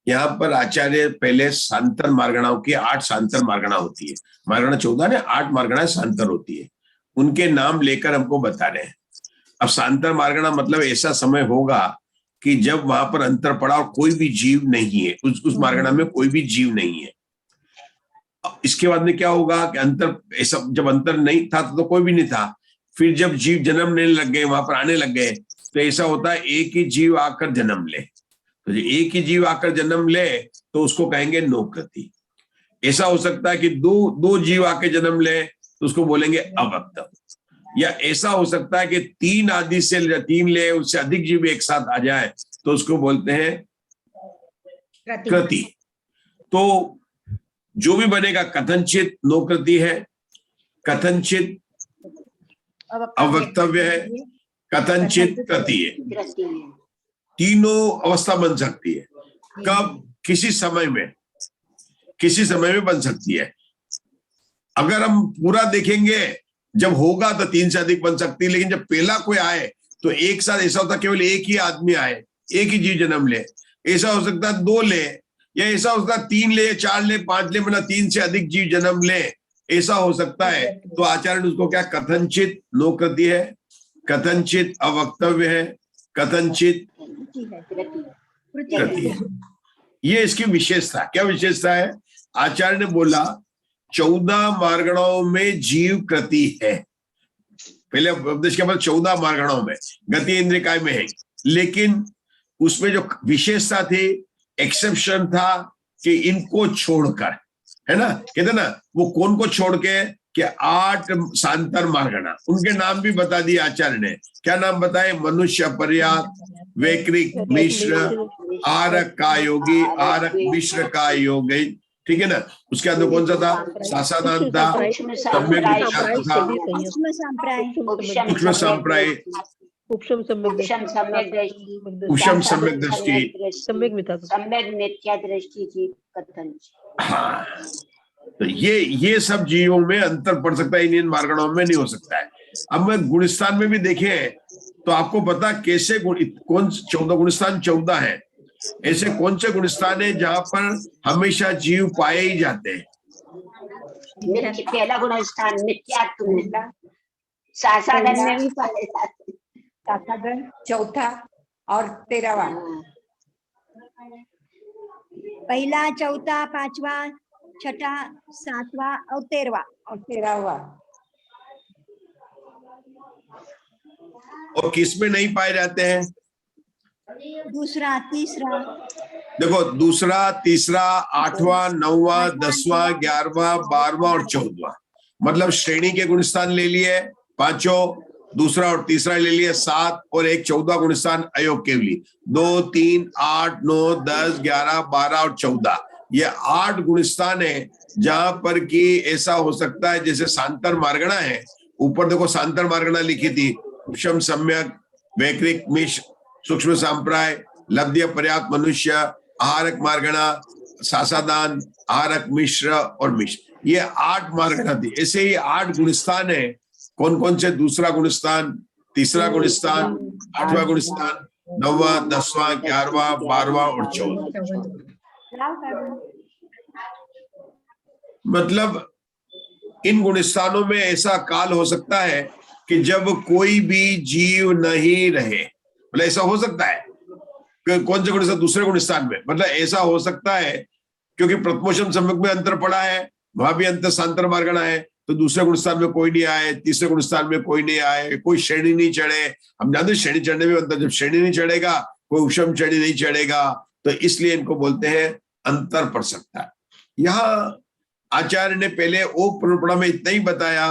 यहाँ पर आचार्य पहले सांतर मार्गणाओं की 8 सांतर मार्गणा होती है। मार्गणा 14 ने 8 मार्गणा सांतर होती है, उनके नाम लेकर हमको बता रहे हैं। अब सांतर मार्गणा मतलब ऐसा समय होगा कि जब वहां पर अंतर पड़ा और कोई भी जीव नहीं है, उस मार्गणा में कोई भी जीव नहीं है। इसके बाद में क्या होगा कि अंतर, ऐसा जब अंतर नहीं था तो कोई भी नहीं था, फिर जब जीव जन्म लेने लग गए, वहां पर आने लग गए, तो ऐसा होता है एक ही जीव आकर जन्म ले। तो एक ही जीव आकर जन्म ले तो उसको कहेंगे नोकृति। ऐसा हो सकता है कि दो जीव आके जन्म ले तो उसको बोलेंगे अवक्त। या ऐसा हो सकता है कि 3 आदि से 3 ले, उससे अधिक जीव एक साथ आ जाए तो उसको बोलते हैं कृति। तो जो भी बनेगा, कथनचित नोकृति है, कथनचित अवक्तव्य है, कथनचित कृति है। तीनों अवस्था बन सकती है। कब? किसी समय में बन सकती है। अगर हम पूरा देखेंगे, जब होगा तो 3 से अधिक बन सकती है, लेकिन जब पहला कोई आए तो एक साथ ऐसा होता केवल एक ही आदमी आए, एक ही जीव जन्म ले। ऐसा हो सकता है 2 ले, या ऐसा हो सकता है 3 ले, 4 ले, 5 ले, मतलब 3 से अधिक जीव जन्म ले, ऐसा हो सकता है। तो आचार्य ने उसको क्या, कथनचित नोकृति है, कथनचित अवक्तव्य है, कथनचित कृति है। ये इसकी विशेषता। क्या विशेषता है? आचार्य ने बोला 14 मार्गणों में जीव कृति है। पहले उपदेश के बाद 14 मार्गणों में गति इंद्रिय काय में है, लेकिन उसमें जो विशेषता थी, एक्सेप्शन था कि इनको छोड़कर, है ना, कहते ना, वो कौन को छोड़ के, कि 8 सांतर मार्गणा, उनके नाम भी बता दिए आचार्य ने। क्या नाम बताए? मनुष्य पर्याप्त, वैकृक मिश्र, आरक का योगी, आरक मिश्र का योगी, ठीक है ना। उसके बाद कौन सा था? सासाधान था, सम्यक विख्यात था, सूक्ष्म संप्राय, सूक्ष्म संप्राय, उपशम सम्यक दृष्टि, सम्यक मिथ्या दृष्टि की कथन। हाँ, तो ये सब जीवों में अंतर पड़ सकता है, इन मार्गणों में नहीं हो सकता है। अब मैं गुणस्थान में भी देखे हैं तो आपको पता कैसे कौन 14 गुणस्थान 14 है, ऐसे कौन से गुणस्थान है जहां पर हमेशा जीव पाए ही जाते हैं? पहला गुण स्थान मिथ्यात्व में, सासादन में भी पाए जाते हैं। सासादन चौथा और 13वां। पहला, चौथा, पांचवा, छठा, सातवां और 13वां। और 13वां। और किस में नहीं पाए जाते हैं? दूसरा, तीसरा। देखो, दूसरा, तीसरा, 8वां, 9वां, 10वां, 11वां, 12वां और 14वां, मतलब श्रेणी के गुणस्थान ले लिए पांचों, दूसरा और तीसरा ले लिए 7 और एक 14 गुणस्थान अयोग केवली। 2, 3, 8, 9, 10, 11, 12 और 14, ये 8 गुणस्थान है जहां पर कि ऐसा हो सकता है जैसे सांतर मार्गणा है। ऊपर देखो सांतर मार्गणा लिखी थी, उपशम सम्यक, वैकृक मिश्र, सूक्ष्म सांप्राय, लब्ध्य पर्याप्त मनुष्य, आहारक मार्गणा, सासादान, आहारक मिश्र और मिश्र, ये 8 मार्गणा थी। ऐसे ही 8 गुणस्थान है। कौन कौन से? दूसरा गुणस्थान, तीसरा गुणस्थान, 8वां गुणस्थान, 9वां, 10वां, 11वां, 12वां और 14वां। मतलब इन गुणस्थानों में ऐसा काल हो सकता है कि जब कोई भी जीव नहीं रहे, मतलब ऐसा हो सकता है। कौन से गुणस्थान? दूसरे गुणस्थान में, मतलब ऐसा हो सकता है क्योंकि प्रथमोषम सम्यक में अंतर पड़ा है, वहां भी अंतर सांतर मार्गणा है, तो दूसरे गुणस्थान में कोई नहीं आए, तीसरे गुणस्थान में कोई नहीं आए, कोई श्रेणी नहीं चढ़े। हम जानते हैं श्रेणी चढ़ने में अंतर, जब श्रेणी नहीं चढ़ेगा कोई उपशम श्रेणी नहीं चढ़ेगा, तो इसलिए इनको बोलते हैं अंतर पड़ सकता है। यहाँ आचार्य ने पहले ओपनिषद में इतना ही बताया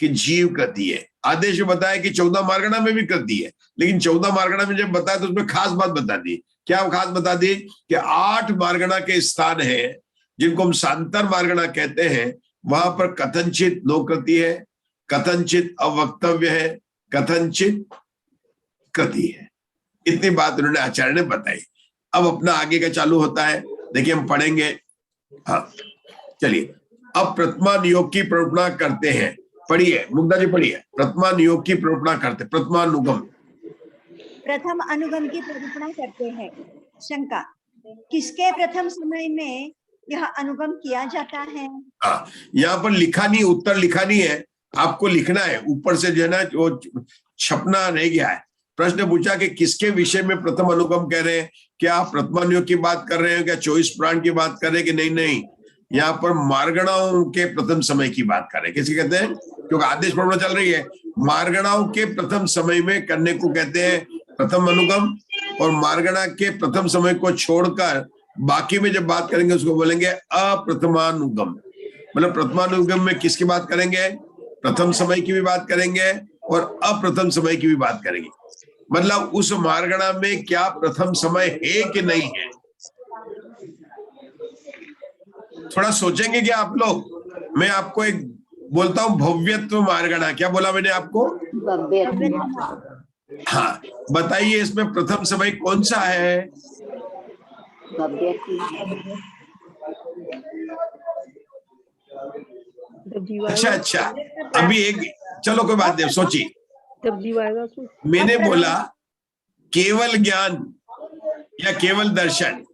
कि जीव कृति है। आदेश में बताया कि 14 मार्गणा में भी कृति है, लेकिन 14 मार्गणा में जब बताया तो उसमें खास बात बता दी। क्या खास बता दी? कि 8 मार्गणा के स्थान है जिनको हम सांतर मार्गणा कहते हैं, वहां पर कथनचित नोकृति है, कथनचित अवक्तव्य है, कथनचित कृति है। इतनी बात उन्होंने आचार्य ने बताई। अब अपना आगे का चालू होता है, देखिए हम पढ़ेंगे। हाँ चलिए, अब प्रथमा नियोग की प्रवर्तना करते हैं। पढ़िए मुग्धा जी, पढ़िए। प्रथमा नियोग की प्रवर्तना करते, प्रथमानुगम। प्रथम अनुगम की प्रवर्तना करते हैं। शंका, किसके प्रथम समय में यह अनुगम किया जाता है? हाँ, यहाँ पर लिखा नहीं, उत्तर लिखा नहीं है, आपको लिखना है। ऊपर से जो है ना वो छपना रह गया है। प्रश्न पूछा कि किसके विषय में प्रथम अनुगम कह रहे हैं, क्या आप प्रथमानुयोग की बात कर रहे हैं, क्या 24 पुराण की बात कर रहे हैं कि नहीं? नहीं, यहाँ पर मार्गणाओं के प्रथम समय की बात कर रहे हैं। किसी कहते हैं, क्योंकि आदेश प्रवर्तना चल रही है, मार्गणाओं के प्रथम समय में करने को कहते हैं प्रथम अनुगम, और मार्गणा के प्रथम समय को छोड़कर बाकी में जब बात करेंगे उसको बोलेंगे अप्रथमानुगम। मतलब प्रथमानुगम में किसकी बात करेंगे? प्रथम समय की भी बात करेंगे और अप्रथम समय की भी बात करेंगे। मतलब उस मार्गणा में क्या प्रथम समय है कि नहीं है, थोड़ा सोचेंगे क्या आप लोग? मैं आपको एक बोलता हूं, भव्यत्व मार्गणा। क्या बोला मैंने आपको? हाँ, बताइए इसमें प्रथम समय कौन सा है? अच्छा, अभी एक, चलो कोई बात नहीं, सोचिए। जब जीव आएगा तो मैंने बोला केवल ज्ञान या केवल दर्शन,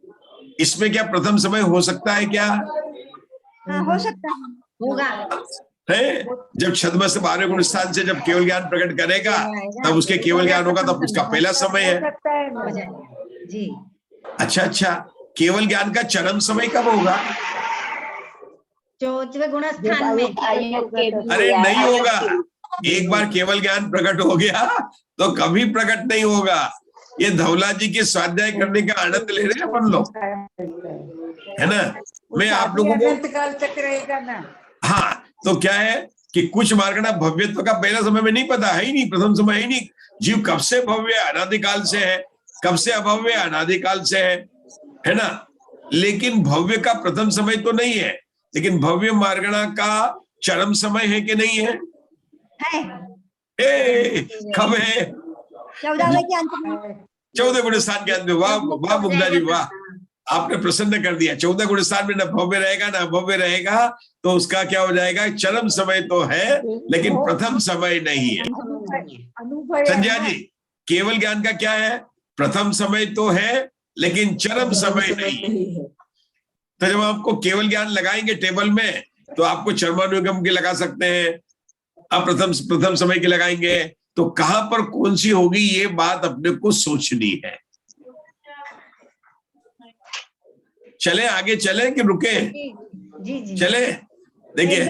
इसमें क्या प्रथम समय हो सकता है क्या? हाँ, हो सकता है, होगा। है, जब छद्म से 12 गुण स्थान से जब केवल ज्ञान प्रकट करेगा तब उसके केवल ज्ञान होगा, तब उसका पहला समय है। हो जाएगा जी। अच्छा, केवल ज्ञान का चरम समय कब होगा? 14वें गुण स्थान में। अरे नहीं होगा, एक बार केवल ज्ञान प्रकट हो गया तो कभी प्रकट नहीं होगा। ये धवला जी के स्वाध्याय करने का आनंद ले रहे हैं अपन लोग, है ना? मैं आप लोगों को काल तक रहेगा ना। हाँ, तो क्या है कि कुछ मार्गणा भव्यत्व का पहला समय में नहीं पता है ही नहीं, प्रथम समय है ही नहीं। जीव कब से भव्य अनादिकाल से है, कब से अभव्य अनादिकाल से है ना? लेकिन भव्य का प्रथम समय तो नहीं है, लेकिन भव्य मार्गणा का चरम समय है कि नहीं है? कब है? 14वें के अंत में। 14 गुण स्थान के अंत में। वाह वाह मुग्धा जी, वाह। आपने प्रसन्न कर दिया। 14 गुणस्थान में न भव्य रहेगा ना भव्य रहेगा, तो उसका क्या हो जाएगा, चरम समय तो है लेकिन प्रथम समय नहीं है। अनुभव संजय जी, केवल ज्ञान का क्या है, प्रथम समय तो है लेकिन चरम समय नहीं है। तो जब आपको केवल ज्ञान लगाएंगे टेबल में, तो आपको चरमानुगम की लगा सकते हैं, अब प्रथम समय की लगाएंगे, तो कहां पर कौन सी होगी, ये बात अपने को सोचनी है। चले आगे चले कि रुके? जी जी चले। देखिए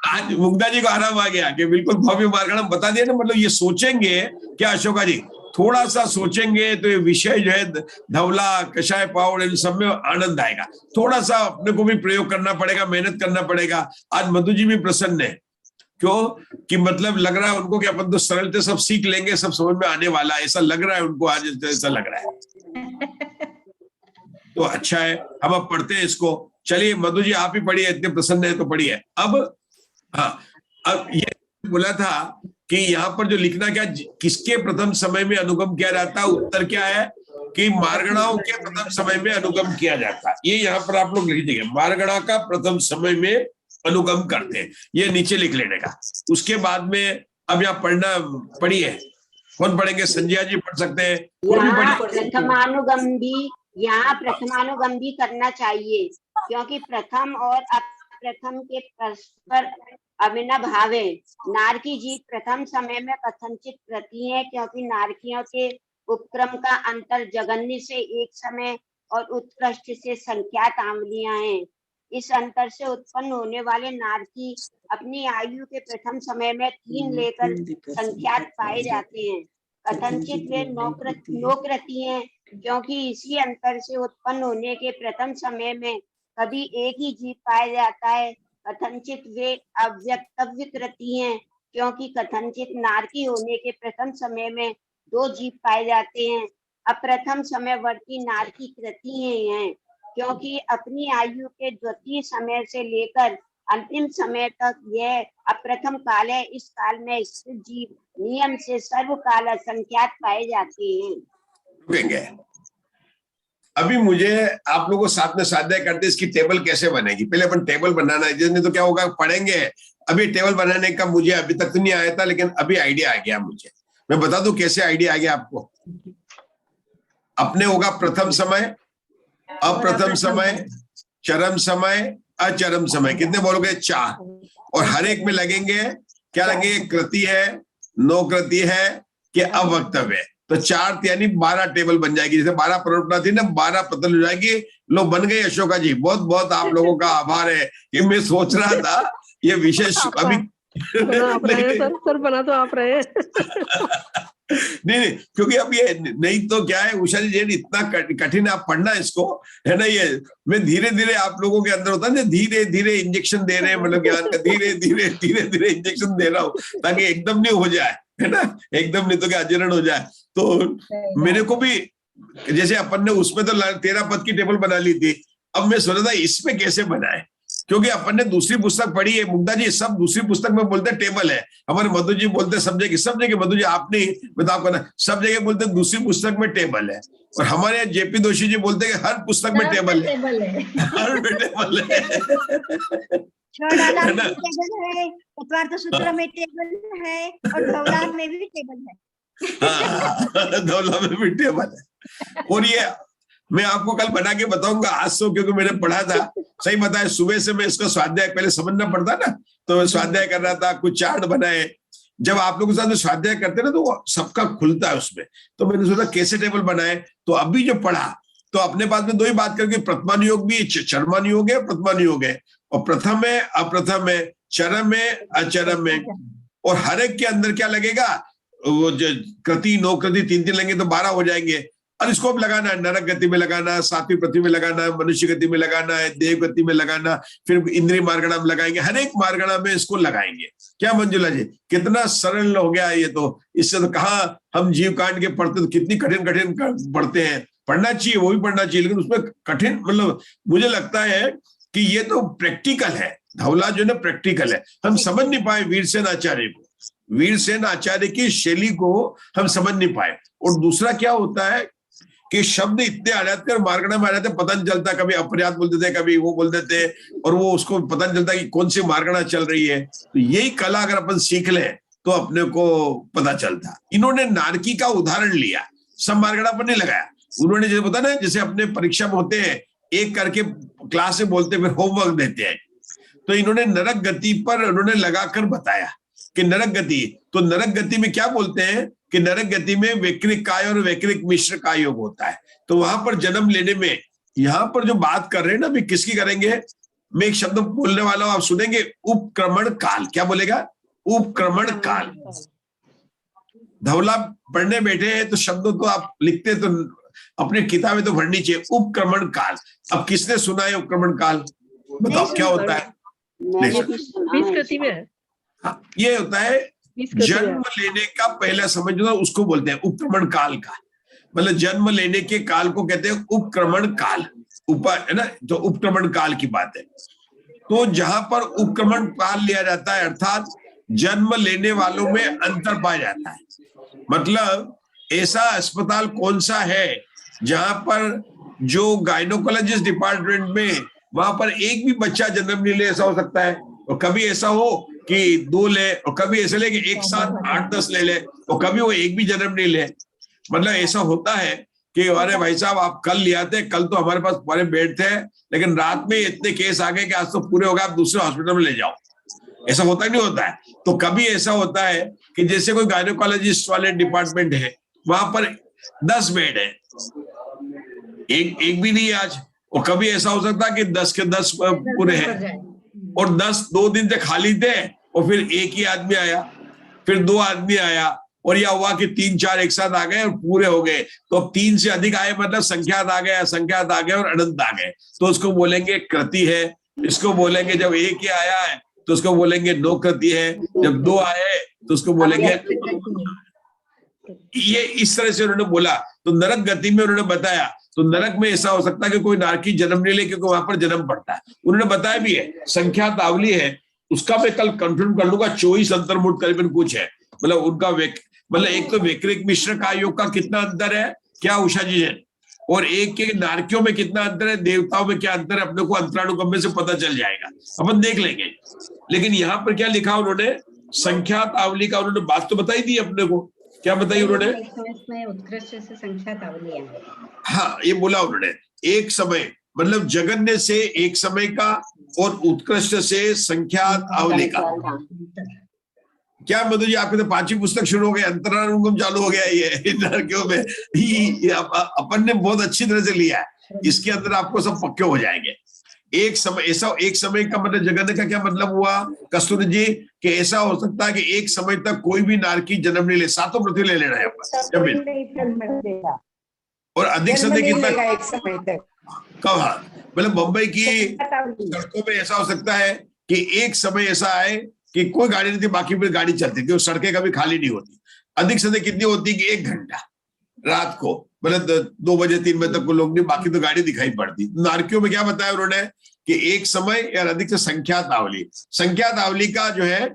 आज मुग्धा जी को आराम आ गया कि बिल्कुल भव्य मार्गणम बता दिया ना। मतलब ये सोचेंगे क्या अशोका जी, थोड़ा सा सोचेंगे तो ये विषय जो है धवला, कषाय पाउडर, इन सब में आनंद आएगा। थोड़ा सा अपने को भी प्रयोग करना पड़ेगा, मेहनत करना पड़ेगा। आज मधु जी भी प्रसन्न है, क्यों कि मतलब लग रहा है उनको कि अपन तो सरलते सब सीख लेंगे, सब समझ में आने वाला है, ऐसा लग रहा है उनको आज, ऐसा लग रहा है। तो अच्छा है, हम अब पढ़ते हैं इसको। चलिए मधु जी आप ही पढ़िए, इतने प्रसन्न है तो पढ़िए। अब हाँ, अब ये बोला था कि यहाँ पर जो लिखना क्या, किसके प्रथम समय में अनुगम किया जाता है, उत्तर क्या है कि मार्गणाओं के प्रथम समय में अनुगम किया जाता है। ये यहाँ पर आप लोग लिख दीजिए, मार्गणा का प्रथम समय में अनुगम करते हैं, ये नीचे लिख लेने का। उसके बाद में अब यहाँ पढ़ना, पढ़िए। कौन पढ़ेंगे? संजय जी पढ़ सकते हैं। यहाँ प्रथमानुगम भी करना चाहिए, क्योंकि प्रथम और अप्रथम के परस्पर अभिन्न भाव है। नारकी जी प्रथम समय में कथनचित प्रति है, क्योंकि नारकियों के उपक्रम का अंतर जगन्य से एक समय और उत्कृष्ट से संख्यात आंवलियां हैं। इस अंतर से उत्पन्न होने वाले नारकी अपनी आयु के प्रथम समय में 3 लेकर संख्यात पाए जाते हैं। कथनचित वे नौकृति हैं, क्योंकि इसी अंतर से उत्पन्न होने के प्रथम समय में कभी एक ही जीव पाया जाता है। कथनचित वे अव्यक्तव्य कृति हैं, क्योंकि कथनचित नारकी होने के प्रथम समय में 2 जीव पाए जाते हैं। अप्रथम समयवर्ती नारकी कृति हैं, क्योंकि अपनी आयु के द्वितीय समय से लेकर अंतिम समय तक यह अप्रथम काल है। इस काल में स्थित जीव नियम से सर्वकाल असंख्यात पाए जाते हैं। रुकेंगे अभी, मुझे आप लोगों को साथ में स्वाध्याय करते इसकी टेबल कैसे बनेगी, पहले अपन टेबल बनाना है। नहीं तो क्या होगा, पढ़ेंगे अभी टेबल बनाने का मुझे अभी तक तो नहीं आया था, लेकिन अभी आइडिया आ गया मुझे। मैं बता दूं कैसे आइडिया आ गया आपको। अपने होगा प्रथम समय, अप्रथम समय, चरम समय, अचरम समय। कितने बोलोगे? 4। और हर एक में लगेंगे क्या लगेंगे? कृति है, नौकृति है कि अवक्तव्य है। तो 4 यानी 12 टेबल बन जाएगी। जैसे 12 परंपरा थी ना, 12 पतल हो जाएगी। लो बन गई अशोका जी, बहुत बहुत आप लोगों का आभार है। कि मैं सोच रहा था ये विशेष अभी सर बना तो आप रहे नहीं, क्योंकि अब ये नहीं तो क्या है उषा जी, इतना कठिन आप पढ़ना इसको, है ना। ये मैं धीरे धीरे आप लोगों के अंदर होता है, धीरे धीरे इंजेक्शन दे रहे हैं, मतलब ज्ञान का धीरे धीरे इंजेक्शन दे रहा हूँ, ताकि एकदम नहीं हो जाए, है ना। एकदम नहीं तो क्या अजीर्ण हो जाए। तो मेरे को भी जैसे अपन ने उसमें तो 13 पद की टेबल बना ली थी, अब मैं सोच रहा था इसमें कैसे बनाए, क्योंकि अपन ने दूसरी पुस्तक पढ़ी है। मुग्धा जी सब दूसरी पुस्तक में बोलते टेबल है, हमारे मधु जी बोलते सब जगह मधु जी आपने बताओ करना, सब जगह बोलते दूसरी पुस्तक में टेबल है। और हमारे यहाँ जेपी दोषी जी बोलते हैं हर पुस्तक में टेबल है, हर में टेबल है। तत्वार्थ सूत्र में टेबल है और धवला में भी टेबल है। धवला में भी टेबल है। और ये मैं आपको कल बना के बताऊंगा आज से, क्योंकि मैंने पढ़ा था। सही बताया, सुबह से मैं इसका स्वाध्याय पहले समझना पड़ता ना, तो मैं स्वाध्याय कर रहा था, कुछ चार्ट बनाए। जब आप लोगों के साथ स्वाध्याय करते ना, तो वो सबका खुलता है उसमें। तो मैंने सोचा कैसे टेबल बनाए, तो अभी जो पढ़ा तो अपने पास में 2 ही बात करके, प्रथमानुयोग भी, चरमानुयोग है, प्रथमानुयोग है। और प्रथम है, अप्रथम है, चरम है, अचरम है। और हर एक के अंदर क्या लगेगा, वो जो कृति, नौकृति 3 लेंगे तो 12 हो जाएंगे। और इसको अब लगाना है, नरक गति में लगाना, 7वीं पृथ्वी में लगाना है, मनुष्य गति में लगाना है, देव गति में लगाना, फिर इंद्रिय मार्गणा में लगाएंगे, हर एक मार्गणा में इसको लगाएंगे। क्या मंजुला जी, कितना सरल हो गया ये तो। इससे तो कहा हम जीव कांड के पढ़ते तो कितनी कठिन पढ़ते हैं। पढ़ना चाहिए, वो भी पढ़ना चाहिए, लेकिन उसमें कठिन, मतलब मुझे लगता है कि ये तो प्रैक्टिकल है। धवला जो है ना प्रैक्टिकल है। हम समझ नहीं पाए वीरसेन आचार्य को, वीरसेन आचार्य की शैली को हम समझ नहीं पाए। और दूसरा क्या होता है कि शब्द इतने आ जाते हैं, मार्गणा में आ जाते हैं, पता नहीं चलता, कभी अपर्याप्त बोल देते, कभी वो बोल देते, और वो उसको पता नहीं चलता कि कौन सी मार्गणा चल रही है। तो यही कला अगर अपन सीख लें तो अपने को पता चलता। इन्होंने नारकी का उदाहरण लिया, सब मार्गणा पर नहीं लगाया। उन्होंने जैसे बताया ना, जैसे अपने परीक्षा में होते हैं, एक करके क्लास में बोलते फिर होमवर्क देते हैं, तो इन्होंने नरक गति पर उन्होंने लगाकर बताया कि नरक गति, तो नरक गति में क्या बोलते हैं कि नरक गति में वैकृक काय और वैकृक मिश्र का योग होता है। तो वहां पर जन्म लेने में, यहाँ पर जो बात कर रहे हैं ना, अभी किसकी करेंगे, मैं एक शब्द बोलने वाला हूं, आप सुनेंगे, उपक्रमण काल। क्या बोलेगा? उपक्रमण काल। धवला पढ़ने बैठे हैं तो शब्द तो आप लिखते तो अपनी किताबें तो भरनी चाहिए। उपक्रमण काल, अब किसने सुना है उपक्रमण काल? बताओ क्या होता है? मैंने भी सुना बीस है। कृति में है। हाँ, ये होता है जन्म लेने का पहला समय जो उसको बोलते हैं उपक्रमण काल का, मतलब जन्म लेने के काल को कहते हैं उपक्रमण काल। ऊपर है ना, तो उपक्रमण काल की बात है। तो जहां पर उपक्रमण काल लिया जाता है, अर्थात जन्म लेने वालों में अंतर पाया जाता है। मतलब ऐसा अस्पताल कौन सा है जहां पर जो गायनोकोलॉजिस्ट डिपार्टमेंट में वहां पर एक भी बच्चा जन्म नहीं ले, ऐसा हो सकता है। और कभी ऐसा हो कि 2 ले, और कभी ऐसा ले कि एक साथ 8-10 ले, और कभी वो एक भी जन्म नहीं ले। मतलब ऐसा होता है कि अरे भाई साहब आप कल ले आते, कल तो हमारे पास पूरे बेड थे, लेकिन रात में इतने केस आ गए कि आज तो पूरे हो गए, आप दूसरे हॉस्पिटल में ले जाओ। ऐसा होता नहीं होता है। तो कभी ऐसा होता है कि जैसे कोई गायनोकोलॉजिस्ट वाले डिपार्टमेंट है, वहां पर 10 बेड है, एक भी नहीं है आज। और कभी ऐसा हो सकता है कि 10 के 10 पूरे हैं, और 10 2 दिन से खाली थे, और फिर एक ही आदमी आया, फिर 2 आदमी आया, और यह हुआ कि 3-4 एक साथ आ गए और पूरे हो गए। तो अब 3 से अधिक आए मतलब संख्यात आ गए, असंख्यात आ गए और अनंत आ गए, तो उसको बोलेंगे कृति है। इसको बोलेंगे जब एक ही आया है तो उसको बोलेंगे नो कृति है, जब 2 आए तो उसको बोलेंगे। ये इस तरह से उन्होंने बोला। तो नरक गति में उन्होंने बताया, तो नरक में ऐसा हो सकता है कि कोई नारकी जन्म नहीं ले, क्योंकि वहां पर जन्म पड़ता है। उन्होंने बताया भी है, संख्यात आवली है, उसका मैं कल कंफर्म कर लूंगा, 24 अंतर्मुट करीबन कुछ है। मतलब उनका मतलब एक तो वैकृक मिश्र का योग का कितना अंतर है, क्या उषा जी है, और एक के नारकियों में कितना अंतर है, देवताओं में क्या अंतर है, अपने को अंतरानुगम्य से पता चल जाएगा, अपन देख लेंगे। लेकिन यहाँ पर क्या लिखा उन्होंने, संख्यात आवली का उन्होंने बात तो बताई दी अपने को। क्या बताई उन्होंने? इसमें उत्कृष्ट से संख्यात आवलियां। हाँ, ये बोला उन्होंने, एक समय मतलब जगन्य से एक समय का, और उत्कृष्ट से संख्यात आवली का। क्या मधु जी, आपके तो 5वीं पुस्तक शुरू हो गई, अंतरानुगम चालू हो गया ये नारकियों में। अपन ने बहुत अच्छी तरह से लिया है, इसके अंदर आपको सब पक्के हो जाएंगे। एक समय, ऐसा एक समय का मतलब जगन्य का क्या मतलब हुआ कस्तूरी जी, कि ऐसा हो सकता है कि एक समय तक कोई भी नारकी जन्म नहीं ले, 7 पृथ्वी ले लेना है जमीन, और अधिक से अधिक कितना एक समय तक। कहा, मतलब मुंबई की सड़कों में ऐसा हो सकता है कि एक समय ऐसा आए कि कोई गाड़ी नहीं थी, बाकी फिर गाड़ी चलती थी, सड़कें कभी खाली नहीं होती। अधिक से अधिक कितनी होती कि 1 घंटा रात को, मतलब 2 बजे 3 बजे तक को लोग नहीं, बाकी तो गाड़ी दिखाई पड़ती। नारकियों में क्या बताया उन्होंने कि एक समय या अधिक से संख्यात आवली। संख्यात आवली का जो है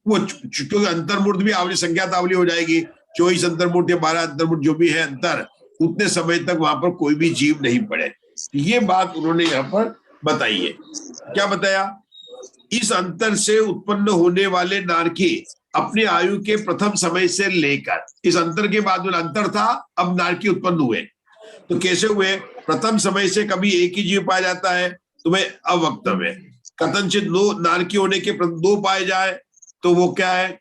वो, क्योंकि अंतर्मूर्त भी आवली संख्यात आवली हो जाएगी, 24 अंतर्मूर्त या 12 अंतर्मूर्त जो भी है अंतर, उतने समय तक वहां पर कोई भी जीव नहीं पड़े। ये बात उन्होंने यहाँ पर बताई है। क्या बताया? इस अंतर से उत्पन्न होने वाले नारकी अपनी आयु के प्रथम समय से लेकर, इस अंतर के बाद अंतर था, अब नारकी उत्पन्न हुए। तो कैसे हुए? प्रथम समय से कभी एक ही जीव पाया जाता है, तुम्हें अवक्तव्य। कथनचित 2 नारकी होने के 2 पाए जाए तो वो क्या है,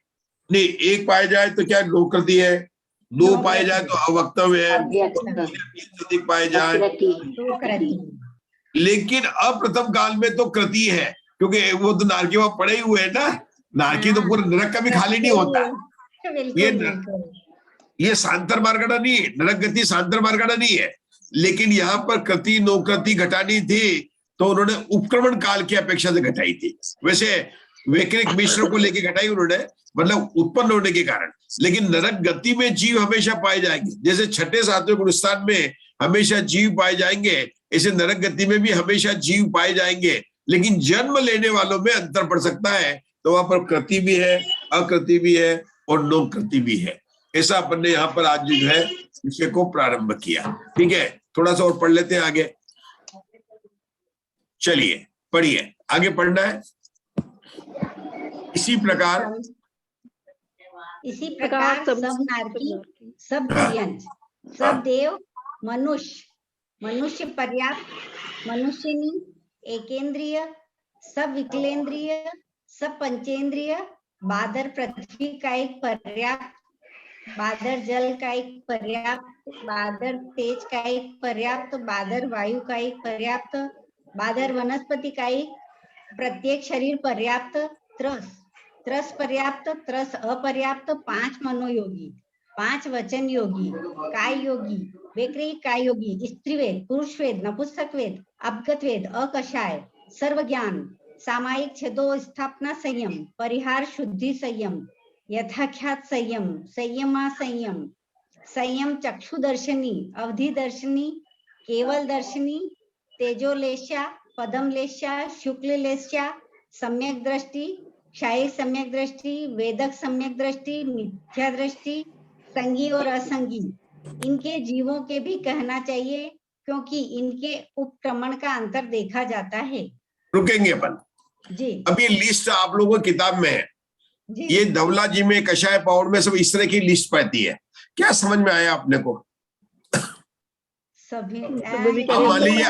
नहीं 1 पाए जाए तो क्या नो कृति है, 2 पाए जाए तो अवक्तव्य है, 3 पाए जाए। लेकिन अप्रथम काल में तो कृति है, क्योंकि वो तो नारकी वहां पड़े ही हुए है ना। नारकी तो पूरे नरक का भी खाली नहीं होता। ये सांतर मार्गणा नहीं है, नरक गति सांतर मार्गणा नहीं है। लेकिन यहाँ पर कृति नौकृति घटानी थी, तो उन्होंने उपक्रमण काल की अपेक्षा से घटाई थी। वैसे वैकृक मिश्र को लेके घटाई उन्होंने, मतलब उत्पन्न होने के कारण। लेकिन नरक गति में जीव हमेशा पाए जाएंगे, जैसे 6ठे 7वें गुणस्थान में हमेशा जीव पाए जाएंगे, ऐसे नरक गति में भी हमेशा जीव पाए जाएंगे। लेकिन जन्म लेने वालों में अंतर पड़ सकता है, तो वहां पर कृति भी है, अकृति भी है और नो कृति भी है। ऐसा अपन ने यहाँ पर आज जो है विषय को प्रारंभ किया। ठीक है, थोड़ा सा और पढ़ लेते हैं आगे। चलिए पढ़िए, आगे पढ़ना है। इसी प्रकार सब नारकी, सब दिव्यांश, सब देव, मनुष्य पर्याप्त, मनुष्यनी, एकेंद्रिय, सब विकलेंद्रिय, सब पंचेंद्रिय, बादर पृथ्वी का एक पर्याप्त, बादर जल का एक पर्याप्त, बादर तेज का एक पर्याप्त, बादर वायु का एक पर्याप्त, बादर वनस्पति का एक, प्रत्येक शरीर पर्याप्त, त्रस पर्याप्त, त्रस अपर्याप्त, 5 मनोयोगी, 5 वचन योगी, काय योगी, वैक्रिक काय योगी, स्त्रीवेद, पुरुषवेद, नपुंसकवेद, अपगतवेद, अकषाय, सर्व ज्ञान, सामायिक छेदो स्थापना संयम, परिहार शुद्धि संयम, यथाख्यात संयम, संयमा संयम, संयम चक्षुदर्शनी, अवधि दर्शनी, केवल दर्शनी, तेजोलेश्या, पदमलेश्या, शुक्ललेश्या, सम्यक दृष्टि, क्षायी सम्यक दृष्टि, वेदक सम्यक दृष्टि, मिथ्या दृष्टि, संगी और असंगी, इनके जीवों के भी कहना चाहिए क्योंकि इनके उपक्रमण का अंतर देखा जाता है। रुकेंगे अपन जी। अब ये लिस्ट आप लोगों की किताब में है, जी। ये धवला जी में, कषाय पाउडर में सब इस तरह की लिस्ट पाती है। क्या समझ में आया आपने को? सभी अब मान लीजिए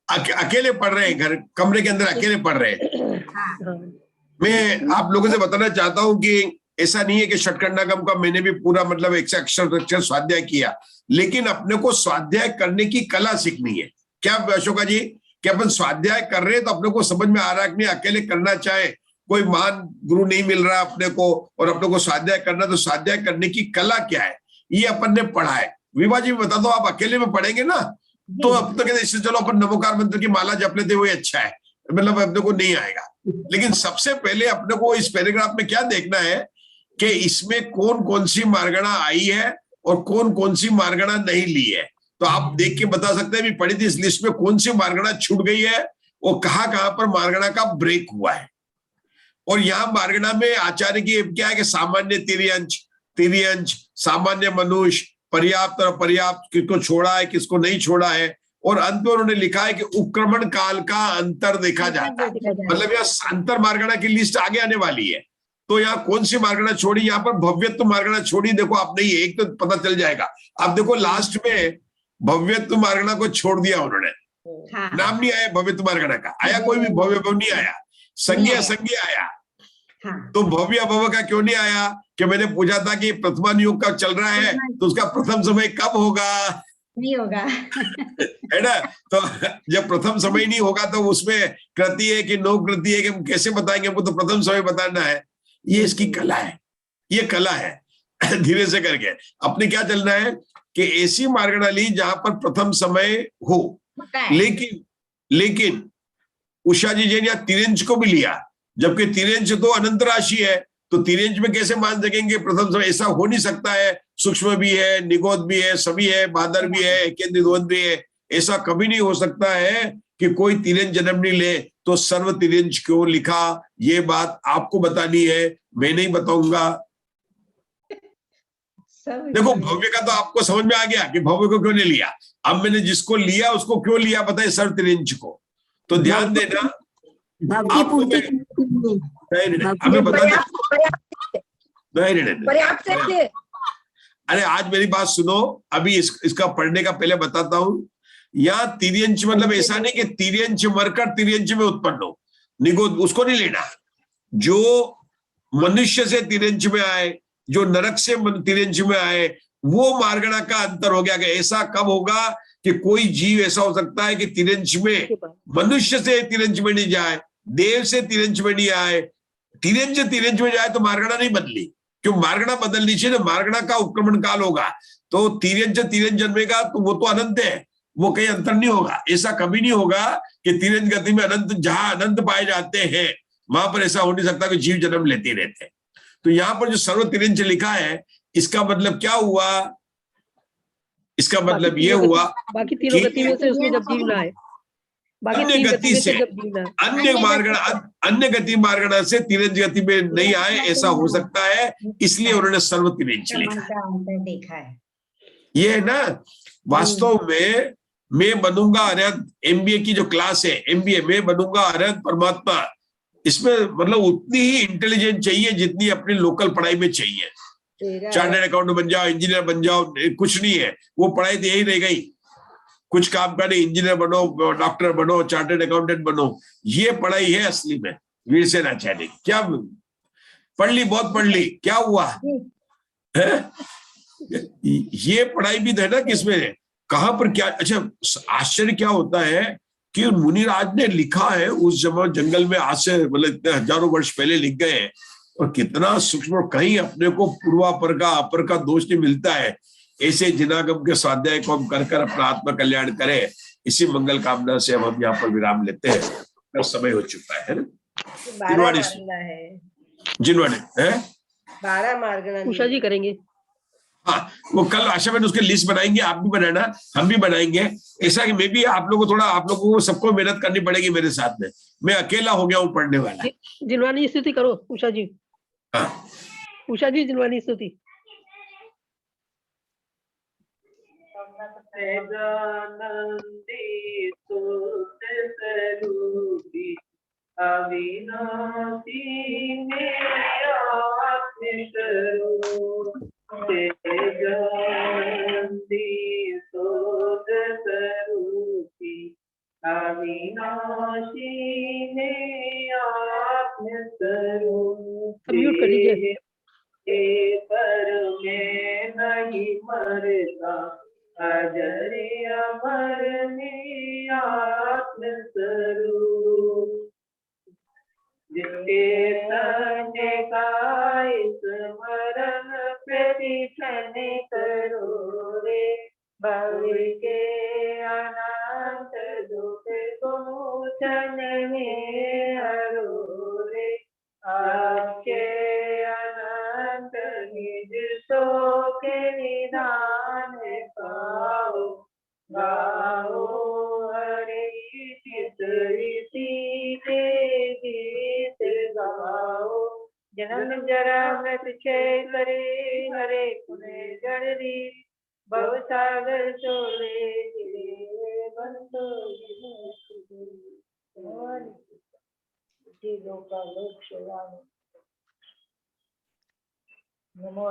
अकेले पढ़ रहे हैं, घर कमरे के अंदर अकेले पढ़ रहे हैं। मैं आप लोगों से बताना चाहता हूं कि ऐसा नहीं है कि षटकंडागम का मैंने भी पूरा मतलब एक से अक्षर स्वाध्याय किया, लेकिन अपने को स्वाध्याय करने की कला सीखनी है। क्या अशोका जी, कि अपन स्वाध्याय कर रहे हैं तो अपने को समझ में आ रहा है कि नहीं अकेले करना चाहे, कोई महान गुरु नहीं मिल रहा अपने को और अपने को स्वाध्याय करना, तो स्वाध्याय करने की कला क्या है ये अपन ने पढ़ा है। विभा जी बता दो, आप अकेले में पढ़ेंगे ना तो अब तो कहते इससे चलो अपन नमोकार मंत्र की माला जप लेते हुए अच्छा है, मतलब अपने को नहीं आएगा। लेकिन सबसे पहले अपने को इस पैराग्राफ में क्या देखना है कि इसमें कौन कौन सी मार्गणा आई है और कौन कौन सी मार्गणा नहीं ली है। तो आप देख के बता सकते हैं भी पढ़ी थी इस लिस्ट में कौन सी मार्गणा छूट गई है और कहाँ पर मार्गणा का ब्रेक हुआ है। और यहाँ मार्गणा में आचार्य की क्या है कि सामान्य तिर्यंश, सामान्य मनुष्य, पर्याप्त और अपर्याप्त, किसको छोड़ा है किसको नहीं छोड़ा है, और अंत में उन्होंने लिखा है कि उपक्रमण काल का अंतर देखा जाता है। मतलब यहाँ अंतर मार्गणा की लिस्ट आगे आने वाली है। तो यहाँ कौन सी मार्गणा छोड़ी, यहाँ पर भव्यत्व मार्गणा छोड़ी, देखो आप नहीं एक तो पता चल जाएगा। आप देखो लास्ट में भव्यत्व मार्गणा को छोड़ दिया उन्होंने, नाम नहीं आया भव्यत्व मार्गणा का, आया कोई भी भव्य भव नहीं आया, संज्ञा असंज्ञ आया। तो भव्य अभव का क्यों नहीं आया कि मैंने पूछा था कि प्रथमानुयोग का चल रहा है तो उसका प्रथम समय कब होगा, नहीं होगा है ना। तो जब प्रथम समय नहीं होगा तो उसमें कृति है कि नो कृति है कि हम कैसे बताएंगे, हमको तो प्रथम समय बताना है। ये इसकी कला है, ये कला है। धीरे से करके अपने क्या चलना है कि ऐसी मार्गणा ली जहां पर प्रथम समय हो। लेकिन उषा जी जैन या तिरंज को भी लिया, जबकि तिरंज तो अनंत राशि है, तो तिरंज में कैसे मान सकेंगे प्रथम समय, ऐसा हो नहीं सकता है। सूक्ष्म भी है, निगोद भी है, सभी है, बादर भी है, केंद्र द्वंद भी है, ऐसा कभी नहीं हो सकता है कि कोई तिरंज जन्म नहीं ले। तो सर्व तिरंज क्यों लिखा, ये बात आपको बतानी है, मैं नहीं बताऊंगा। देखो भव्य का तो आपको समझ में आ गया कि भव्य को क्यों नहीं लिया। अब मैंने जिसको लिया उसको क्यों लिया बताए, सर्व तिरंज को। तो ध्यान देना, आपको मैं अरे आज मेरी बात सुनो, अभी इसका पढ़ने का पहले बताता हूं। यहाँ तिर्यंच मतलब ऐसा नहीं कि तिर्यंच मरकर तिर्यंच में उत्पन्न हो, निगोद उसको नहीं लेना। जो मनुष्य से तिर्यंच में आए, जो नरक से तिर्यंच में आए, वो मार्गणा का अंतर हो गया। कि ऐसा कब होगा कि कोई जीव ऐसा हो सकता है कि तिरंज में मनुष्य से तिरंज में नहीं जाए, देव से तिरंज में नहीं आए, तिरंज में जाए तो मार्गणा नहीं बदली। क्यों मार्गणा बदलनी चाहिए, तो मार्गणा का उपक्रमण काल होगा। तो तिरंज जन्मेगा तो वो तो अनंत है, वो कहीं अंतर नहीं होगा। ऐसा कभी नहीं होगा कि तिरंज गति में अनंत, जहां अनंत पाए जाते हैं वहां पर ऐसा हो नहीं सकता कि जीव जन्म लेते रहते हैं। तो यहाँ पर जो सर्व तिरंज लिखा है, इसका मतलब क्या हुआ, इसका मतलब ये हुआ बाकी तीनों गति में से उसमें जब जीव ना आए, बाकी अन्य 3 गति गति में से से जब जीना है। अन्य गति मार्गण से तिरंज गति में नहीं आए, ऐसा हो सकता है, इसलिए उन्होंने सर्व तिरंज लिखा है। का अंतर देखा है। ये है ना, वास्तव में मैं बनूंगा अरहत, एमबीए की जो क्लास है, एमबीए में बनूंगा अरहत परमात्मा, इसमें मतलब उतनी ही इंटेलिजेंस चाहिए जितनी अपनी लोकल पढ़ाई में चाहिए। चार्टर्ड अकाउंटेंट बन जाओ, इंजीनियर बन जाओ, कुछ नहीं है, वो पढ़ाई तो यही रह गई। कुछ काम करने, इंजीनियर बनो, डॉक्टर बनो, चार्टर्ड अकाउंटेंट बनो, ये पढ़ाई है असली में। वीरसेन आचार्य क्या पढ़ ली, बहुत पढ़ ली, क्या हुआ है? ये पढ़ाई भी है ना, किसमें कहां पर क्या। अच्छा, आश्चर्य क्या होता है कि मुनिराज ने लिखा है उस जमाने जंगल में, आज से मतलब इतने हजारों वर्ष पहले लिख गए हैं, और कितना सूक्ष्म, कहीं अपने को पूर्वापर का अपर का दोष नहीं मिलता है। ऐसे जिनागम के स्वाध्याय को हम कर कर अपना आत्म कल्याण करें, इसी मंगल कामना से हम यहाँ पर विराम लेते हैं। समय हो चुका है ना। 12 मार्गना है, जिनवाने है 12 मार्गना उषा जी करेंगे। हाँ, वो कल आशा में उसके लिस्ट बनाएंगे, आप भी बनाना, हम भी बनाएंगे। ऐसा कि मैं भी आप लोगों को थोड़ा, आप लोगों को सबको मेहनत करनी पड़ेगी मेरे साथ में, मैं अकेला हो गया हूँ पढ़ने वाला। जिनवानी स्तुति करो उषा जी। हाँ, उषा जी जिनवानी स्तुति। अविनाशी मेरा अविनाशी में आत्मस्वरूप म्यूट कर लीजिए। पर मैं नहीं मरता, अजर अमर में आत्मस्वरूप, जिसके तन का स्मरण प्रतिक्षण करो रे, भव के अनंत दुख को क्षण में हरो रे, आपके अनंत निज शोक निदान पाओ, गाओ हरे चित ऋषि के गीत गाओ, जन्म जरा मृत क्षय करे, हरे पुण्य जड़री, भव सागर चोले गिरे बंतो जी लोका लोक सेवा। नमो